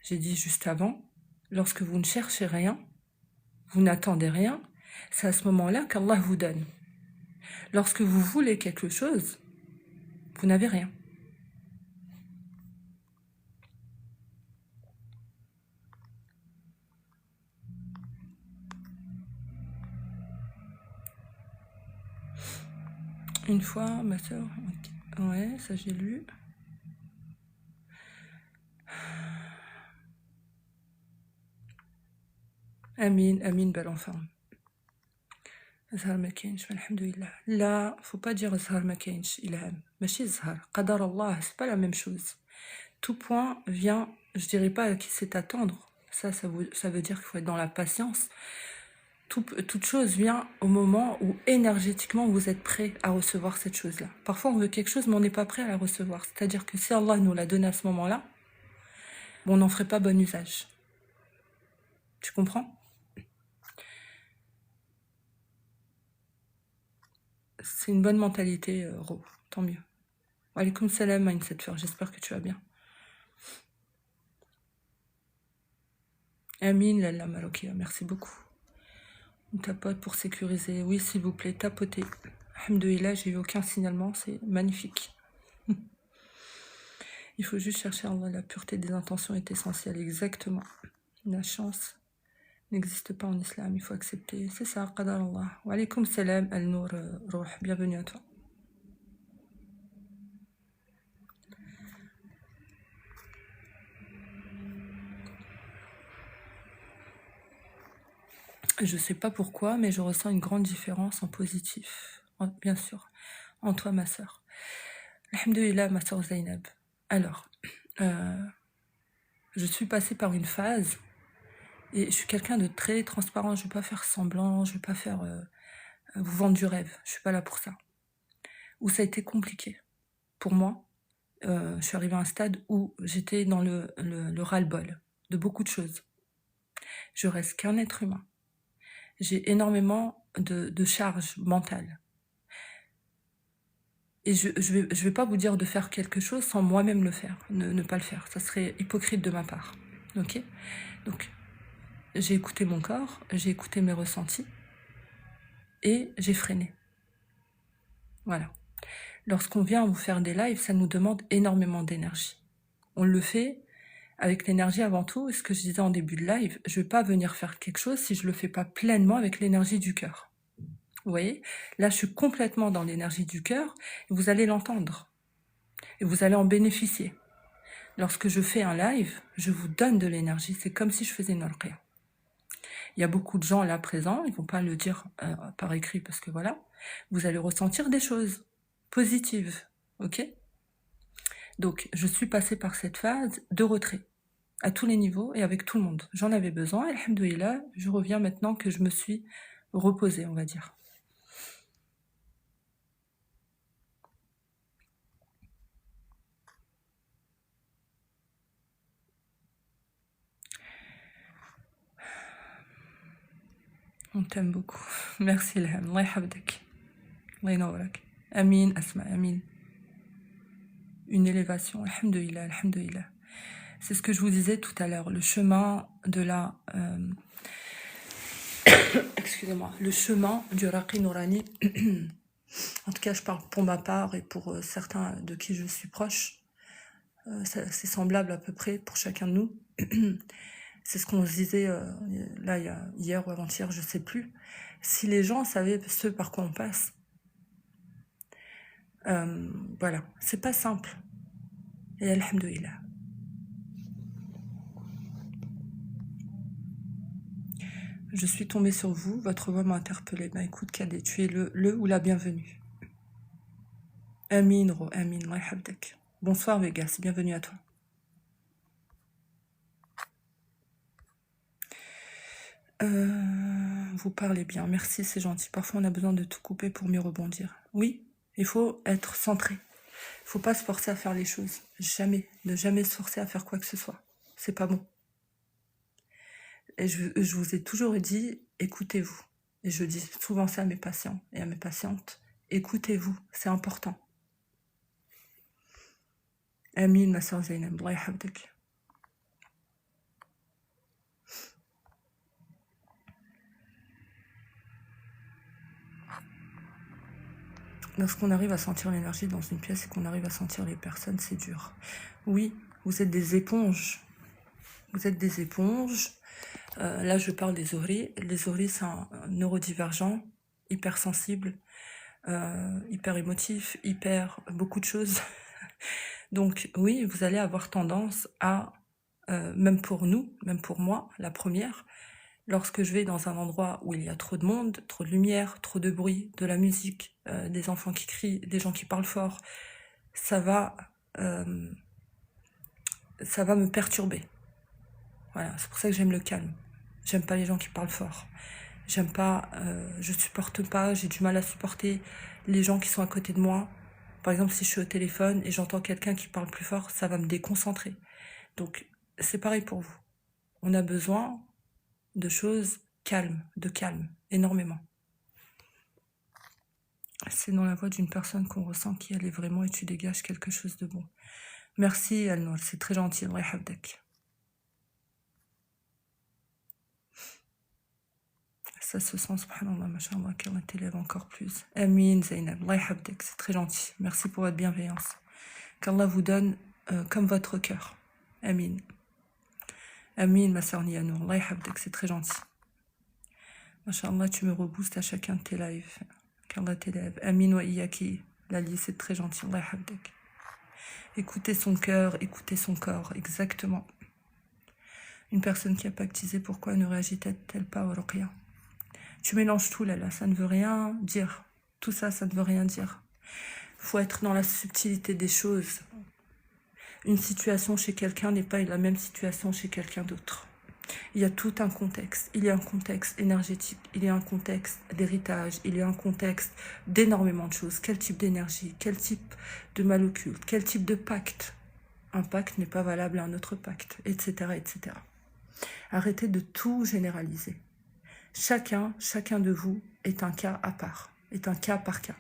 J'ai dit juste avant, lorsque vous ne cherchez rien, vous n'attendez rien, c'est à ce moment-là qu'Allah vous donne. Lorsque vous voulez quelque chose, vous n'avez rien. Une fois, ma soeur, ouais, ça j'ai lu. Amin, Amin, bel enfant. Zahar ma kainch, alhamdoulilah. Là, faut pas dire Zahar ma kainch, ilham. Machi Zahar. Qadar Allah, c'est pas la même chose. Tout point vient, je dirais pas à qui c'est attendre. Ça veut dire qu'il faut être dans la patience. Toute chose vient au moment où énergétiquement vous êtes prêt à recevoir cette chose-là. Parfois on veut quelque chose mais on n'est pas prêt à la recevoir. C'est-à-dire que si Allah nous l'a donné à ce moment-là, on n'en ferait pas bon usage. Tu comprends? C'est une bonne mentalité, Ro. Tant mieux. Alaykoum salam, Mindset Fur. J'espère que tu vas bien. Amin, Lalla Malokia. Merci beaucoup. On tapote pour sécuriser. Oui, s'il vous plaît, tapotez. Alhamdoulilah, j'ai eu aucun signalement. C'est magnifique. Il faut juste chercher Allah. La pureté des intentions est essentielle. Exactement. La chance n'existe pas en islam. Il faut accepter. C'est ça, qadar Allah. Wa alaykoum salam, al-nour, Rouh. Bienvenue à toi. Je sais pas pourquoi, mais je ressens une grande différence en positif. Bien sûr. En toi, ma sœur. Alhamdulillah, ma sœur Zainab. Alors, euh, je suis passée par une phase et je suis quelqu'un de très transparent. Je ne vais pas faire semblant, je ne vais pas faire vous vendre du rêve. Je suis pas là pour ça. Où ça a été compliqué. Pour moi, je suis arrivée à un stade où j'étais dans le ras-le-bol de beaucoup de choses. Je reste qu'un être humain. J'ai énormément de charges mentales. Et je vais pas vous dire de faire quelque chose sans moi-même le faire, ne pas le faire. Ça serait hypocrite de ma part. Ok? Donc, j'ai écouté mon corps, j'ai écouté mes ressentis et j'ai freiné. Voilà. Lorsqu'on vient vous faire des lives, ça nous demande énormément d'énergie. On le fait avec l'énergie avant tout. Ce que je disais en début de live, je vais pas venir faire quelque chose si je le fais pas pleinement avec l'énergie du cœur. Vous voyez? Là, je suis complètement dans l'énergie du cœur et vous allez l'entendre. Et vous allez en bénéficier. Lorsque je fais un live, je vous donne de l'énergie. C'est comme si je faisais une ruqya. Il y a beaucoup de gens là présents, ils vont pas le dire par écrit parce que voilà, vous allez ressentir des choses positives, ok? Donc, je suis passée par cette phase de retrait à tous les niveaux et avec tout le monde. J'en avais besoin, alhamdoulilah, je reviens maintenant que je me suis reposée, on va dire. On t'aime beaucoup. Merci, Ilham. Allah yahfadek. Allah yanawrak. Amin, Asma, amin. Une élévation, alhamdoulilah, alhamdoulilah. C'est ce que je vous disais tout à l'heure, le chemin de la... excusez-moi, le chemin du Raqi Nourani. En tout cas, je parle pour ma part et pour certains de qui je suis proche. C'est semblable à peu près pour chacun de nous. C'est ce qu'on se disait là, hier ou avant-hier, je sais plus. Si les gens savaient ce par quoi on passe, voilà, c'est pas simple. Et alhamdoulilah. Je suis tombée sur vous, votre voix m'a interpellée. Bah écoute, Kadé, tu es le ou la bienvenue. Amin, Ro, Amin, Allah yahfadek. Bonsoir Vegas, bienvenue à toi. Vous parlez bien, merci, c'est gentil. Parfois on a besoin de tout couper pour mieux rebondir. Oui, il faut être centré. Il faut pas se forcer à faire les choses. Jamais. Ne jamais se forcer à faire quoi que ce soit. C'est pas bon. Et je vous ai toujours dit, écoutez-vous. Et je dis souvent ça à mes patients et à mes patientes. Écoutez-vous, c'est important. Amin, ma soeur Zainab, Allah yahfadek. Lorsqu'on arrive à sentir l'énergie dans une pièce et qu'on arrive à sentir les personnes, c'est dur. Oui, vous êtes des éponges. Vous êtes des éponges. Là, je parle des ovaries. Les ovaries, c'est un neurodivergent, hypersensible, hyper émotif, hyper beaucoup de choses. Donc oui, vous allez avoir tendance à, même pour nous, même pour moi, la première, lorsque je vais dans un endroit où il y a trop de monde, trop de lumière, trop de bruit, de la musique, des enfants qui crient, des gens qui parlent fort, ça va me perturber. Voilà, c'est pour ça que j'aime le calme. J'aime pas les gens qui parlent fort. J'aime pas, je supporte pas, j'ai du mal à supporter les gens qui sont à côté de moi. Par exemple, si je suis au téléphone et j'entends quelqu'un qui parle plus fort, ça va me déconcentrer. Donc, c'est pareil pour vous. On a besoin de choses calmes, de calme, énormément. C'est dans la voix d'une personne qu'on ressent qui elle est vraiment et tu dégages quelque chose de bon. Merci Al-Nour, c'est très gentil, Allah yahfadek. Ça se sent, subhanallah, mashallah, qu'Allah t'élève encore plus. Amin Zainab, Allah yahfadek, c'est très gentil. Merci pour votre bienveillance. Qu'Allah vous donne comme votre cœur. Amin. Amin, ma sœur Nianour, Allah yahfadek, c'est très gentil. Mashallah, tu me reboostes à chacun de tes lives. Qu'Allah t'élève. Amin wa iyaki. Lali, c'est très gentil. Allah yahfadek. Écoutez son cœur, écoutez son corps, exactement. Une personne qui a pactisé, pourquoi ne réagit-elle pas au ruqya? Tu mélanges tout là, ça ne veut rien dire. Tout ça, ça ne veut rien dire. Faut être dans la subtilité des choses. Une situation chez quelqu'un n'est pas la même situation chez quelqu'un d'autre. Il y a tout un contexte. Il y a un contexte énergétique, il y a un contexte d'héritage, il y a un contexte d'énormément de choses. Quel type d'énergie, quel type de mal occulte, quel type de pacte. Un pacte n'est pas valable à un autre pacte, etc., etc. Arrêtez de tout généraliser. Chacun de vous est un cas à part, est un cas par cas.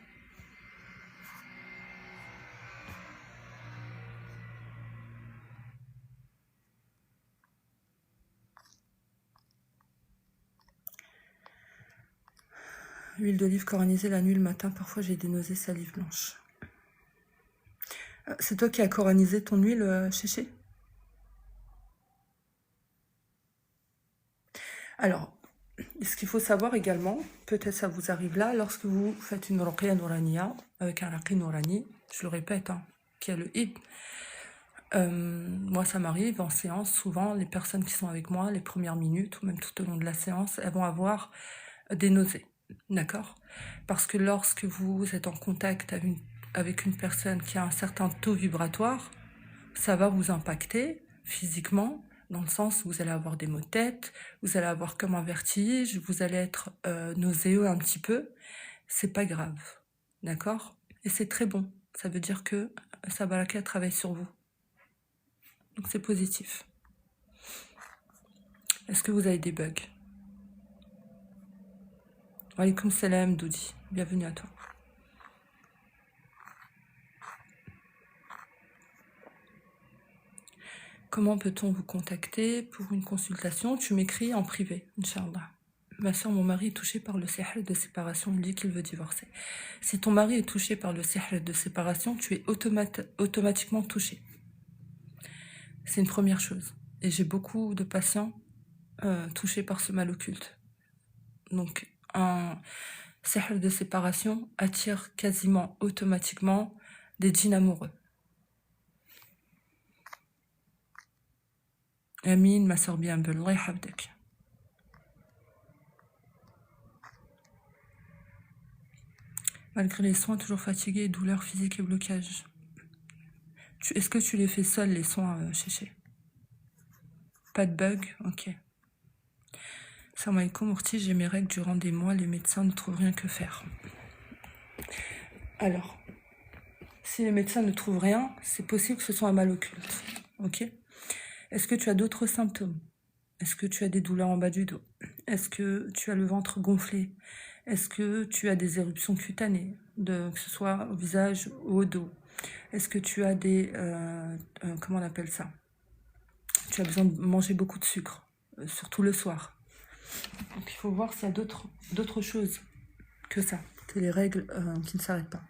Huile d'olive coranisée la nuit, le matin, parfois j'ai des nausées, salive blanche. C'est toi qui as coranisé ton huile, Chéché? Alors, ce qu'il faut savoir également, peut-être ça vous arrive là, lorsque vous faites une ruqya nouraniya, avec un raqi nourani, je le répète, qui a le id. Moi, ça m'arrive en séance, souvent, les personnes qui sont avec moi, les premières minutes, ou même tout au long de la séance, elles vont avoir des nausées, d'accord? Parce que lorsque vous êtes en contact avec une personne qui a un certain taux vibratoire, ça va vous impacter physiquement, dans le sens où vous allez avoir des maux de tête, vous allez avoir comme un vertige, vous allez être nauséeux un petit peu. C'est pas grave, d'accord? Et c'est très bon. Ça veut dire que sa baraka travaille sur vous. Donc c'est positif. Est-ce que vous avez des bugs? Wa alaykoum salam, Doudi. Bienvenue à toi. Comment peut-on vous contacter pour une consultation? Tu m'écris en privé, Inch'Allah. Ma soeur, mon mari est touché par le sihr de séparation, il dit qu'il veut divorcer. Si ton mari est touché par le sihr de séparation, tu es automatiquement touché. C'est une première chose. Et j'ai beaucoup de patients touchés par ce mal occulte. Donc, un sihr de séparation attire quasiment automatiquement des djinns amoureux. Amin, ma soeur bien, Allah yahfadek. Malgré les soins, toujours fatigué, douleurs physiques et blocages. Est-ce que tu les fais seul, les soins, Chéché? Pas de bug? Ok. Salam alaikum, Mourti, j'ai mes règles durant des mois, les médecins ne trouvent rien que faire. Alors, si les médecins ne trouvent rien, c'est possible que ce soit un mal occulte. Ok? Est-ce que tu as d'autres symptômes? Est-ce que tu as des douleurs en bas du dos? Est-ce que tu as le ventre gonflé? Est-ce que tu as des éruptions cutanées, que ce soit au visage ou au dos? Est-ce que tu as des... comment on appelle ça? Tu as besoin de manger beaucoup de sucre, surtout le soir. Donc il faut voir s'il y a d'autres choses que ça, que les règles qui ne s'arrêtent pas.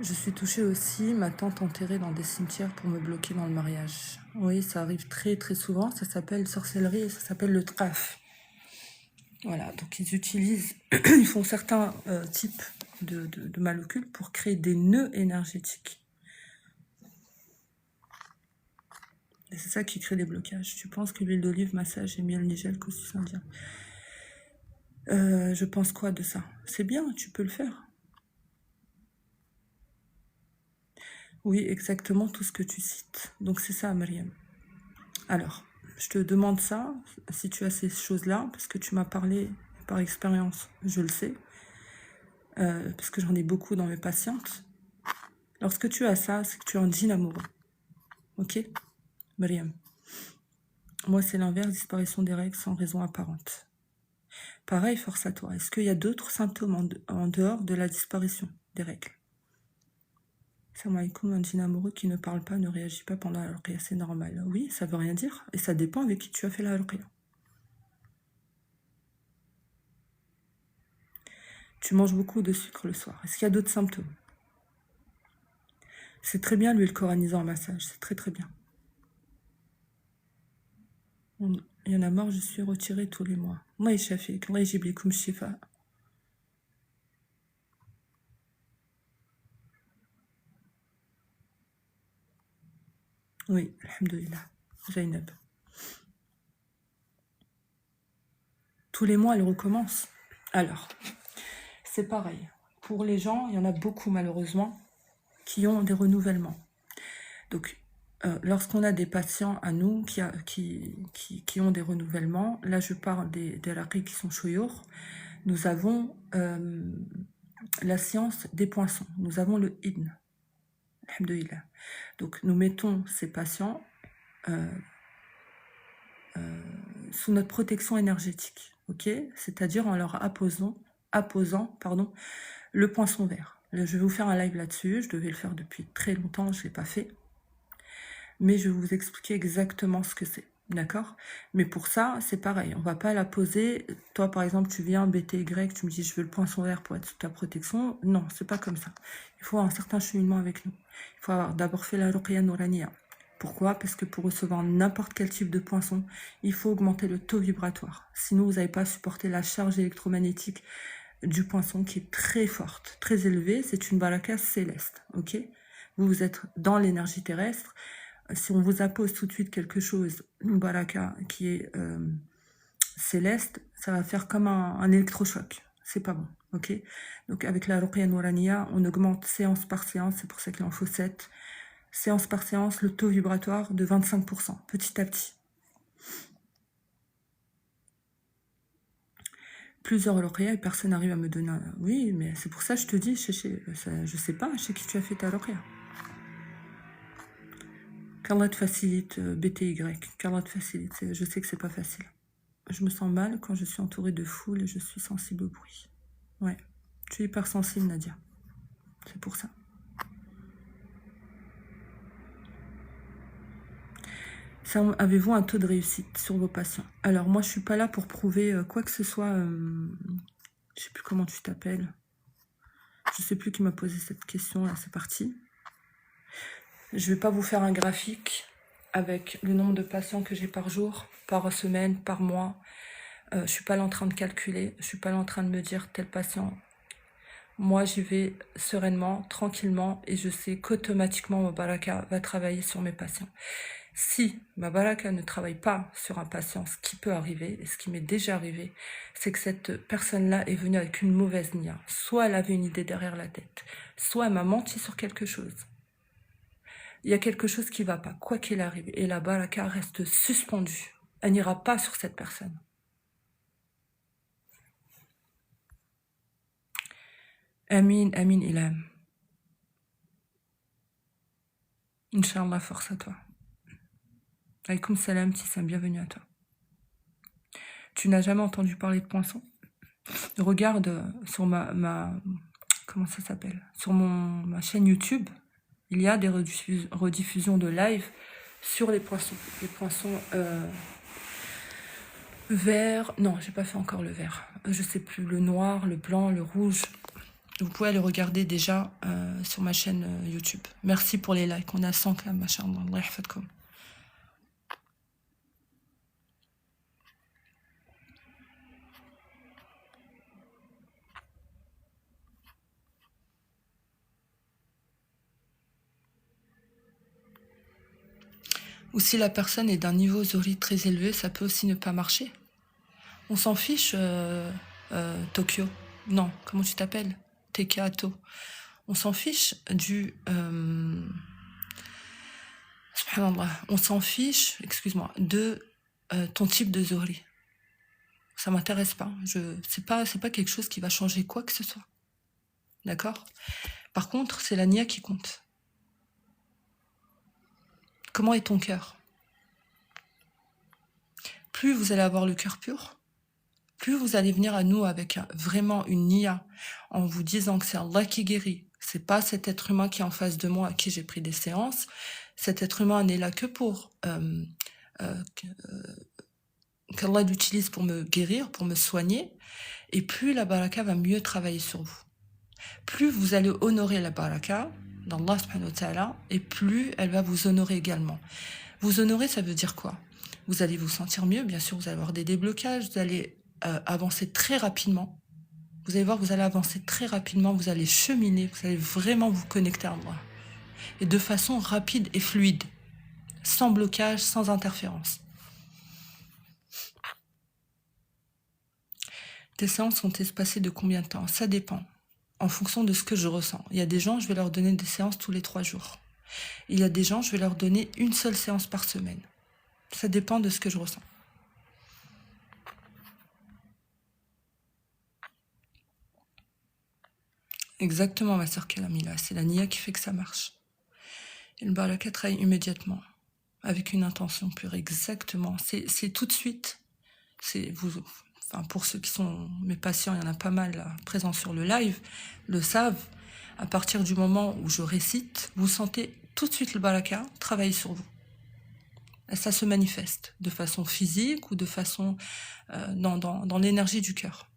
Je suis touchée aussi, ma tante enterrée dans des cimetières pour me bloquer dans le mariage. Oui, ça arrive très très souvent, ça s'appelle sorcellerie et ça s'appelle le traf. Voilà, donc ils utilisent, ils font certains types de mal occultes pour créer des nœuds énergétiques. Et c'est ça qui crée des blocages. Tu penses que l'huile d'olive, massage et miel nigel, caucus indien? Je pense quoi de ça? C'est bien, tu peux le faire. Oui, exactement tout ce que tu cites. Donc c'est ça, Mariam. Alors, je te demande ça, si tu as ces choses-là, parce que tu m'as parlé par expérience, je le sais, parce que j'en ai beaucoup dans mes patientes. Lorsque tu as ça, c'est que tu es en djinn amoureux. Ok, Mariam? Moi, c'est l'inverse, disparition des règles sans raison apparente. Pareil, force à toi. Est-ce qu'il y a d'autres symptômes en dehors de la disparition des règles? Salam alaikum, un djinn amoureux qui ne parle pas, ne réagit pas pendant la ruqya, c'est normal. Oui, ça veut rien dire, et ça dépend avec qui tu as fait la ruqya. Tu manges beaucoup de sucre le soir. Est-ce qu'il y a d'autres symptômes? C'est très bien l'huile coranisée en massage, c'est très très bien. Il y en a marre, je suis retirée tous les mois. Moi, Shafik, Allah yjib likoum shifa. Oui, alhamdoulilah. Zainab. Tous les mois, elle recommence. Alors, c'est pareil. Pour les gens, il y en a beaucoup malheureusement qui ont des renouvellements. Donc, lorsqu'on a des patients à nous qui ont des renouvellements, là je parle des raqis qui sont chouyours, nous avons la science des poinçons, nous avons le idn. Alhamdoulilah. Donc nous mettons ces patients sous notre protection énergétique, ok? C'est-à-dire en leur apposant le poinçon vert. Là, je vais vous faire un live là-dessus, je devais le faire depuis très longtemps, je ne l'ai pas fait. Mais je vais vous expliquer exactement ce que c'est, d'accord? Mais pour ça, c'est pareil, on va pas la poser. Toi, par exemple, tu viens BTY, tu me dis je veux le poinçon vert pour être sous ta protection. Non, c'est pas comme ça. Il faut un certain cheminement avec nous. Il faut avoir d'abord fait la ruqya nouraniya. Pourquoi? Parce que pour recevoir n'importe quel type de poinçon, il faut augmenter le taux vibratoire. Sinon, vous n'avez pas supporté la charge électromagnétique du poinçon qui est très forte, très élevée. C'est une baraka céleste, ok? Vous êtes dans l'énergie terrestre. Si on vous appose tout de suite quelque chose, une baraka qui est céleste, ça va faire comme un électrochoc. C'est pas bon, ok? Donc avec la ruqya nouraniya, on augmente séance par séance, c'est pour ça qu'il en faut 7. Séance par séance, le taux vibratoire de 25%, petit à petit. Plusieurs ruqya et personne n'arrive à me donner un... Oui, mais c'est pour ça que je te dis, je sais pas chez qui tu as fait ta ruqya. Qu'Allah te facilite, BTY, qu'Allah te facilite, je sais que c'est pas facile. Je me sens mal quand je suis entourée de foule et je suis sensible au bruit. Ouais, tu es hypersensible, Nadia. C'est pour ça. Avez-vous un taux de réussite sur vos patients? Alors, moi, je suis pas là pour prouver quoi que ce soit. Je sais plus comment tu t'appelles. Je sais plus qui m'a posé cette question. Là, c'est parti. Je vais pas vous faire un graphique avec le nombre de patients que j'ai par jour, par semaine, par mois. Je suis pas là en train de calculer. Je suis pas là en train de me dire tel patient. Moi, j'y vais sereinement, tranquillement, et je sais qu'automatiquement, ma baraka va travailler sur mes patients. Si ma baraka ne travaille pas sur un patient, ce qui peut arriver, et ce qui m'est déjà arrivé, c'est que cette personne-là est venue avec une mauvaise nia. Soit elle avait une idée derrière la tête, soit elle m'a menti sur quelque chose. Il y a quelque chose qui ne va pas, quoi qu'il arrive, et la baraka reste suspendue. Elle n'ira pas sur cette personne. Amin, Amin Ilham. Inch'Allah, force à toi. Alaykoum salam, Tissam, bienvenue à toi. Tu n'as jamais entendu parler de poinçon? Regarde sur ma comment ça s'appelle? Sur ma chaîne YouTube, il y a des rediffusions de live sur les poinçons. Les poinçons verts. Non, j'ai pas fait encore le vert. Je sais plus, le noir, le blanc, le rouge. Vous pouvez aller regarder déjà sur ma chaîne YouTube. Merci pour les likes. On a 100K, machallah. Allah yahfadkoum. Ou si la personne est d'un niveau zori très élevé, ça peut aussi ne pas marcher. On s'en fiche, Tokyo. Non, comment tu t'appelles? Tekato. On s'en fiche du... subhanallah. On s'en fiche, excuse-moi, de ton type de zori. Ça m'intéresse pas. C'est pas quelque chose qui va changer quoi que ce soit. D'accord? Par contre, c'est la nia qui compte. Comment est ton cœur? Plus vous allez avoir le cœur pur, plus vous allez venir à nous avec vraiment une nia, en vous disant que c'est Allah qui guérit. C'est pas cet être humain qui est en face de moi à qui j'ai pris des séances. Cet être humain n'est là que pour qu'Allah l'utilise pour me guérir, pour me soigner. Et plus la baraka va mieux travailler sur vous. Plus vous allez honorer la baraka d'Allah subhanahu wa ta'ala, et plus elle va vous honorer également. Vous honorer, ça veut dire quoi? Vous allez vous sentir mieux, bien sûr, vous allez avoir des déblocages, vous allez avancer très rapidement. Vous allez voir, vous allez avancer très rapidement, vous allez cheminer, vous allez vraiment vous connecter à Allah. Et de façon rapide et fluide. sans blocage, sans interférence. Tes séances sont espacées de combien de temps? Ça dépend, en fonction de ce que je ressens. Il y a des gens, je vais leur donner des séances tous les 3 jours. Il y a des gens, je vais leur donner une seule séance par semaine. Ça dépend de ce que je ressens. Exactement, ma sœur Kalamila, c'est la Nia qui fait que ça marche. Et le baraka travaille immédiatement, avec une intention pure, exactement. C'est tout de suite. C'est vous, enfin pour ceux qui sont mes patients, il y en a pas mal là, présents sur le live, le savent. À partir du moment où je récite, vous sentez tout de suite le baraka travailler sur vous. Et ça se manifeste de façon physique ou de façon dans l'énergie du cœur.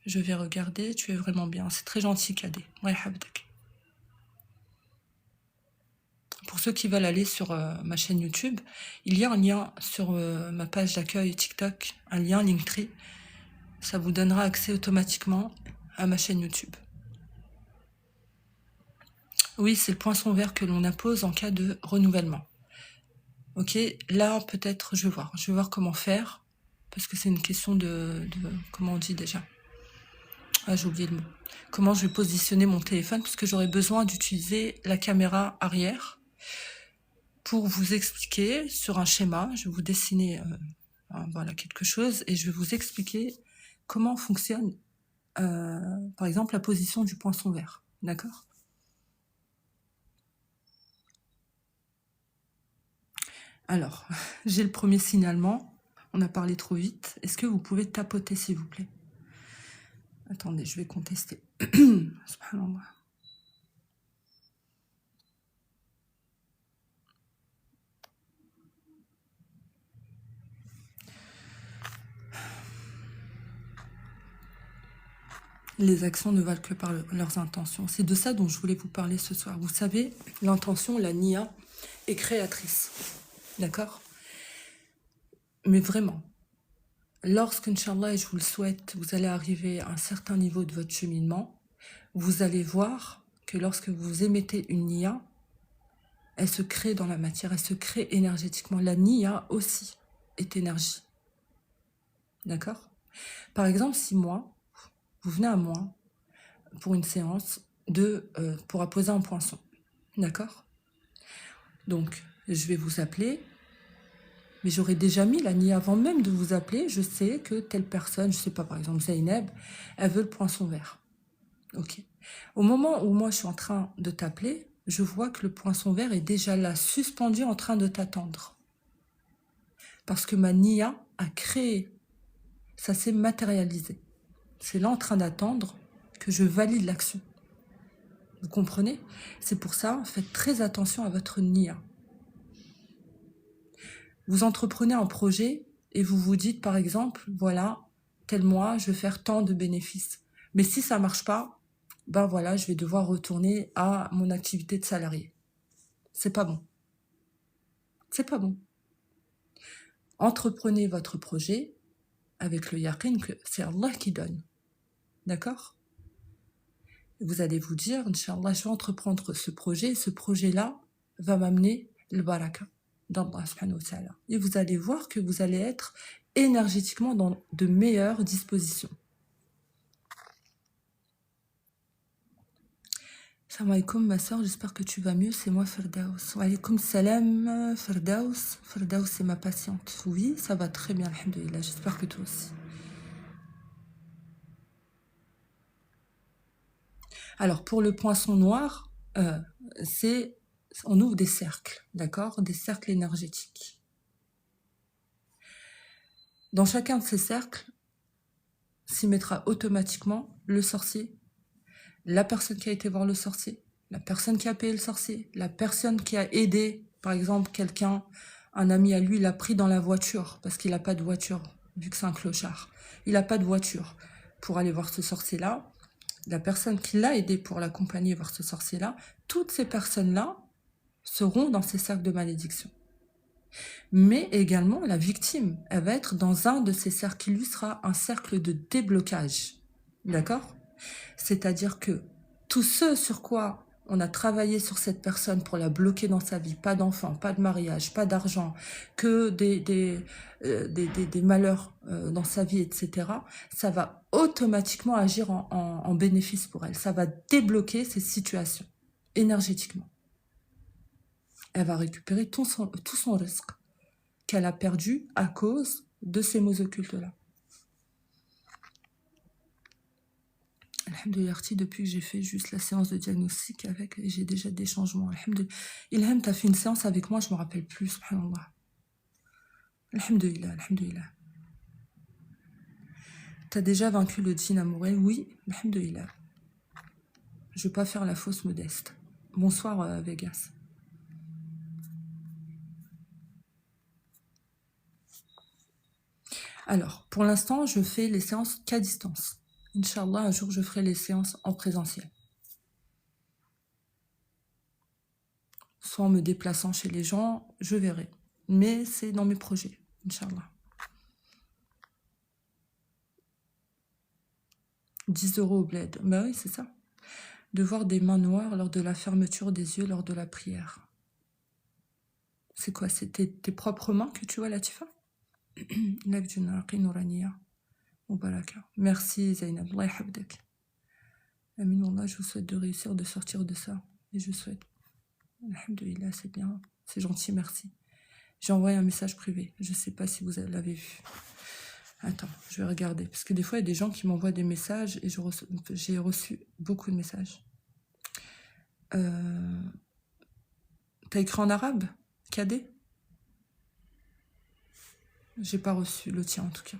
Je vais regarder, tu es vraiment bien. C'est très gentil, Kadé. Ouais, habdak. Pour ceux qui veulent aller sur ma chaîne YouTube, il y a un lien sur ma page d'accueil TikTok, un lien Linktree. Ça vous donnera accès automatiquement à ma chaîne YouTube. Oui, c'est le poinçon vert que l'on appose en cas de renouvellement. Ok, là peut-être je vais voir comment faire, parce que c'est une question de comment on dit déjà. Ah, j'ai oublié le mot. Comment je vais positionner mon téléphone, parce que j'aurai besoin d'utiliser la caméra arrière pour vous expliquer sur un schéma. Je vais vous dessiner voilà, quelque chose et je vais vous expliquer comment fonctionne, par exemple, la position du poinçon vert. D'accord? Alors, j'ai le premier signalement. On a parlé trop vite. Est-ce que vous pouvez tapoter, s'il vous plaît? Attendez, je vais contester. Subhanallah. Les actions ne valent que par leurs intentions. C'est de ça dont je voulais vous parler ce soir. Vous savez, l'intention, la nia, est créatrice. D'accord? Mais vraiment, lorsque, Inch'Allah, et je vous le souhaite, vous allez arriver à un certain niveau de votre cheminement, vous allez voir que lorsque vous émettez une nia, elle se crée dans la matière, elle se crée énergétiquement. La nia aussi est énergie. D'accord? Par exemple, si moi, vous venez à moi pour une séance pour apposer un poinçon. D'accord? Donc, je vais vous appeler, mais j'aurais déjà mis la nia avant même de vous appeler. Je sais que telle personne, je sais pas, par exemple Zainab, elle veut le poinçon vert. Ok. Au moment où moi je suis en train de t'appeler, je vois que le poinçon vert est déjà là, suspendu, en train de t'attendre. Parce que ma nia a créé, ça s'est matérialisé. C'est là en train d'attendre que je valide l'action. Vous comprenez? C'est pour ça, faites très attention à votre nia. Vous entreprenez un projet et vous vous dites, par exemple, voilà, tel mois, je vais faire tant de bénéfices. Mais si ça ne marche pas, ben voilà, je vais devoir retourner à mon activité de salarié. C'est pas bon. C'est pas bon. Entreprenez votre projet avec le yaqin que c'est Allah qui donne. D'accord? Vous allez vous dire, Inch'Allah, je vais entreprendre ce projet-là va m'amener le baraka d'Allah subhanahu wa ta'ala. Et vous allez voir que vous allez être énergétiquement dans de meilleures dispositions. Salam alaikum ma soeur, j'espère que tu vas mieux, c'est moi Firdaus. Wa alaikum salam Firdaus. Firdaus c'est ma patiente. Oui, ça va très bien, alhamdoulilah, j'espère que toi aussi. Alors pour le poinçon noir, on ouvre des cercles, d'accord? Des cercles énergétiques. Dans chacun de ces cercles s'y mettra automatiquement le sorcier, la personne qui a été voir le sorcier, la personne qui a payé le sorcier, la personne qui a aidé, par exemple, quelqu'un, un ami à lui, l'a pris dans la voiture, parce qu'il n'a pas de voiture, vu que c'est un clochard. Il n'a pas de voiture pour aller voir ce sorcier-là. La personne qui l'a aidé pour l'accompagner voir ce sorcier-là, toutes ces personnes-là seront dans ces cercles de malédiction. Mais également, la victime, elle va être dans un de ces cercles qui lui sera un cercle de déblocage. D'accord? C'est-à-dire que tout ce sur quoi on a travaillé sur cette personne pour la bloquer dans sa vie, pas d'enfant, pas de mariage, pas d'argent, que des malheurs dans sa vie, etc., ça va automatiquement agir en bénéfice pour elle. Ça va débloquer ces situations énergétiquement. Elle va récupérer tout son risque qu'elle a perdu à cause de ces mots occultes-là. Alhamdoulilah, depuis que j'ai fait juste la séance de diagnostic avec, j'ai déjà des changements. Alhamdoulilah. Ilham, t'as fait une séance avec moi, je me rappelle plus, subhanallah. Alhamdoulilah, alhamdoulilah. T'as déjà vaincu le djinn amoureux? Oui, alhamdoulilah. Je veux pas faire la fausse modeste. Bonsoir, Vegas. Alors, pour l'instant, je fais les séances qu'à distance. Inch'Allah, un jour, je ferai les séances en présentiel. Soit en me déplaçant chez les gens, je verrai. Mais c'est dans mes projets, Inch'Allah. 10 € au bled. Bah oui, c'est ça. De voir des mains noires lors de la fermeture des yeux, lors de la prière. C'est quoi? C'est tes propres mains que tu vois, Latifa? Merci Zainab, Allah yahfadek. Amin, Wallah, je vous souhaite de réussir, de sortir de ça. Et je souhaite. Alhamdoulilah, c'est bien. C'est gentil, merci. J'ai envoyé un message privé. Je ne sais pas si vous l'avez vu. Attends, je vais regarder. Parce que des fois, il y a des gens qui m'envoient des messages et j'ai reçu beaucoup de messages. T'as écrit en arabe? Cadet? J'ai pas reçu le tien en tout cas.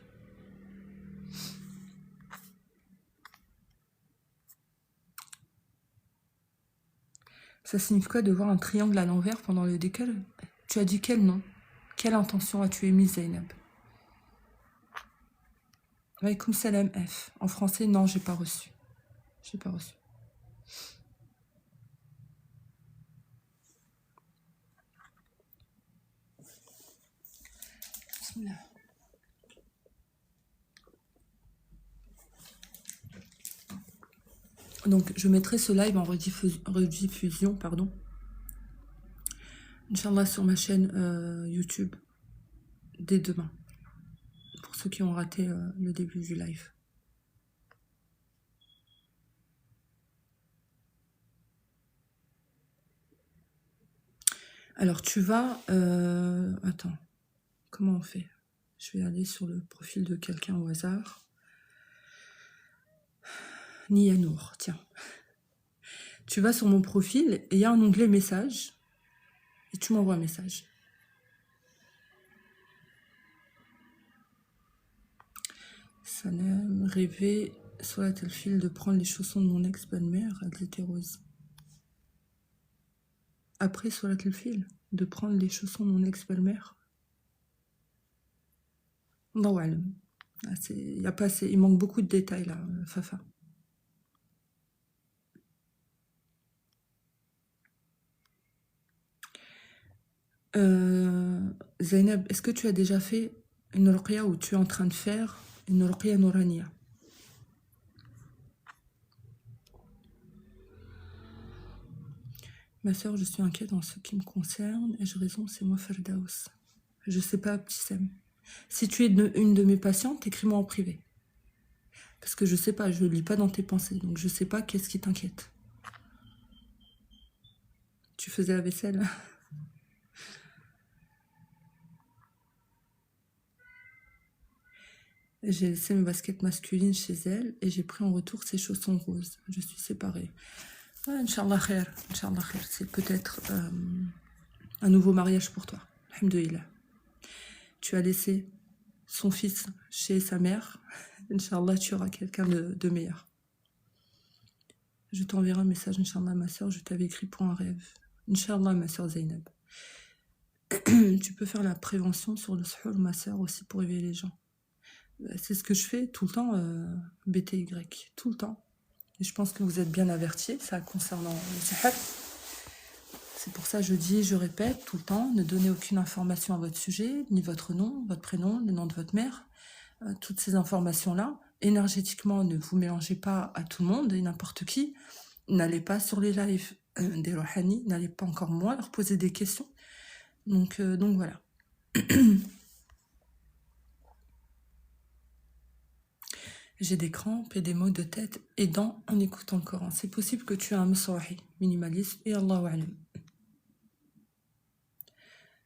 Ça signifie quoi de voir un triangle à l'envers pendant le décal? Tu as dit quel nom? Quelle intention as-tu émise, Zainab? Alaykoum salam F. En français, non, j'ai pas reçu. J'ai pas reçu. Bismillah. Donc, je mettrai ce live en rediffusion, pardon. Inch'Allah sur ma chaîne YouTube dès demain. Pour ceux qui ont raté le début du live. Alors, tu vas... attends. Comment on fait? Je vais aller sur le profil de quelqu'un au hasard. Nianour, tiens. Tu vas sur mon profil et il y a un onglet message. Et tu m'envoies un message. Salam, rêver, soit le fil de prendre les chaussons de mon ex-belle-mère, elle était rose. Après, soit le fil de prendre les chaussons de mon ex-belle-mère. Non, ouais. Il manque beaucoup de détails là, Fafa. Zainab, est-ce que tu as déjà fait une ruqya ou tu es en train de faire une ruqya nourania? Ma soeur, je suis inquiète en ce qui me concerne. Ai-je raison? C'est moi, Ferdaous. Je sais pas, petit Sam. Si tu es une de mes patientes, écris-moi en privé. Parce que je sais pas, je lis pas dans tes pensées. Donc je sais pas qu'est-ce qui t'inquiète. Tu faisais la vaisselle? J'ai laissé mes baskets masculines chez elle et j'ai pris en retour ses chaussons roses. Je suis séparée. Ouais, Inch'Allah khair. Inch'Allah khair. C'est peut-être un nouveau mariage pour toi. Alhamdoulilah. Tu as laissé son fils chez sa mère. Inch'Allah, tu auras quelqu'un de meilleur. Je t'enverrai un message, Inch'Allah, ma soeur. Je t'avais écrit pour un rêve. Inch'Allah, ma soeur Zainab. Tu peux faire la prévention sur le suhour, ma soeur, aussi pour éveiller les gens. C'est ce que je fais tout le temps, BTY, tout le temps. Et je pense que vous êtes bien avertis, ça concernant le suhour. C'est pour ça que je dis, je répète tout le temps, ne donnez aucune information à votre sujet, ni votre nom, votre prénom, le nom de votre mère, toutes ces informations-là. Énergétiquement, ne vous mélangez pas à tout le monde et n'importe qui. N'allez pas sur les lives des Rouhani, n'allez pas encore moins leur poser des questions. Donc voilà. J'ai des crampes et des maux de tête et dents en écoutant le Coran. C'est possible que tu aies un msouhi, minimaliste, et Allahu Alam.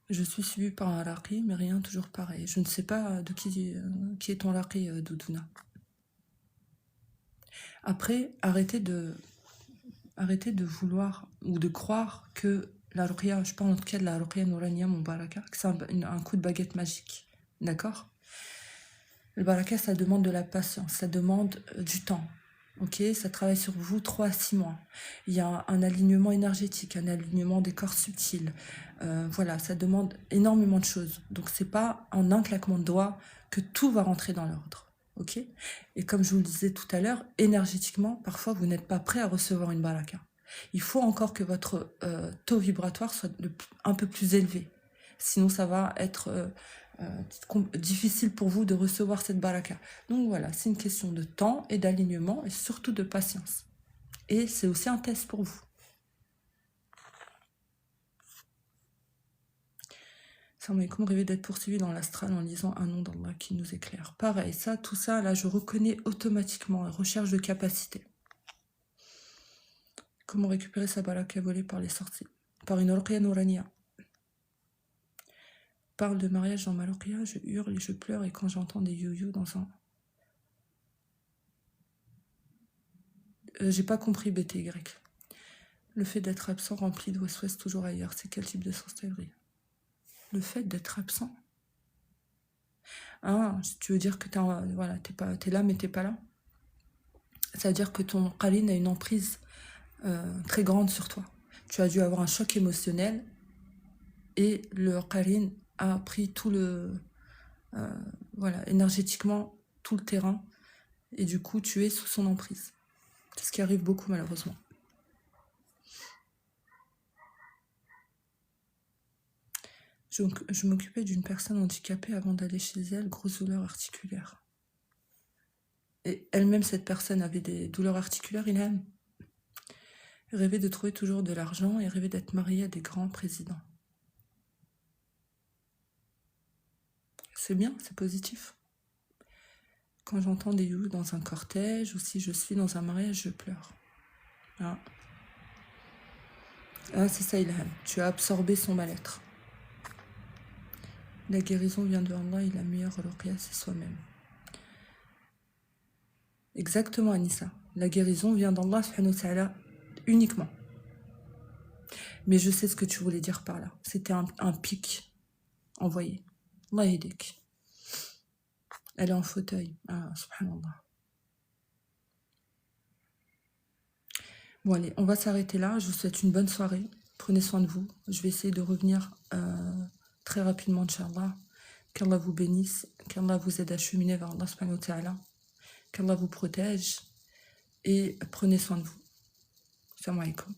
Je suis suivie par un raqi, mais rien, toujours pareil. Je ne sais pas de qui est ton raqi, Doudouna. Après, arrêtez de vouloir ou de croire que la ruqya, je parle en tout cas de la ruqya Nourania, mon baraka, que c'est un coup de baguette magique. D'accord? Le baraka, ça demande de la patience, ça demande du temps. Ok, ça travaille sur vous 3 à 6 mois. Il y a un alignement énergétique, un alignement des corps subtils. Voilà, ça demande énormément de choses. Donc c'est pas en un claquement de doigts que tout va rentrer dans l'ordre. Ok? Et comme je vous le disais tout à l'heure, énergétiquement, parfois vous n'êtes pas prêt à recevoir une baraka. Il faut encore que votre taux vibratoire soit un peu plus élevé. Sinon ça va être difficile pour vous de recevoir cette baraka. Donc voilà, c'est une question de temps et d'alignement et surtout de patience. Et c'est aussi un test pour vous. Ça m'a comme rêvé d'être poursuivi dans l'astral en lisant un nom d'Allah qui nous éclaire. Pareil, ça, tout ça, là, je reconnais automatiquement la recherche de capacité. Comment récupérer sa baraka volée par les sorties? Par une ruqya nourania. Parle de mariage dans ma ruqya, je hurle et je pleure et quand j'entends des yo-yo dans un... J'ai pas compris BTY. Le fait d'être absent rempli de ouest toujours ailleurs, c'est quel type de sorcellerie? Le fait d'être absent? Ah, tu veux dire que voilà, t'es là mais t'es pas là? Ça veut dire que ton qarin a une emprise très grande sur toi. Tu as dû avoir un choc émotionnel et le qarin a pris tout le... voilà, énergétiquement, tout le terrain et du coup tu es sous son emprise. C'est ce qui arrive beaucoup malheureusement. Je m'occupais d'une personne handicapée avant d'aller chez elle, grosse douleur articulaire. Et elle-même, cette personne avait des douleurs articulaires, Ilham. Rêvait de trouver toujours de l'argent et rêvait d'être mariée à des grands présidents. C'est bien, c'est positif. Quand j'entends des you dans un cortège ou si je suis dans un mariage, je pleure. Ah, c'est ça, Ilham. Tu as absorbé son mal-être. La guérison vient de Allah et la meilleure ruqya, c'est soi-même. Exactement, Anissa. La guérison vient d'Allah subhanahu wa ta'ala uniquement. Mais je sais ce que tu voulais dire par là. C'était un pic envoyé. Allah yédik. Elle est en fauteuil. Ah, subhanallah. Bon, allez, on va s'arrêter là. Je vous souhaite une bonne soirée. Prenez soin de vous. Je vais essayer de revenir très rapidement, Inch'Allah. Qu'Allah vous bénisse. Qu'Allah vous aide à cheminer vers Allah subhanahu wa ta'ala. Qu'Allah vous protège. Et prenez soin de vous. Salam alaikum.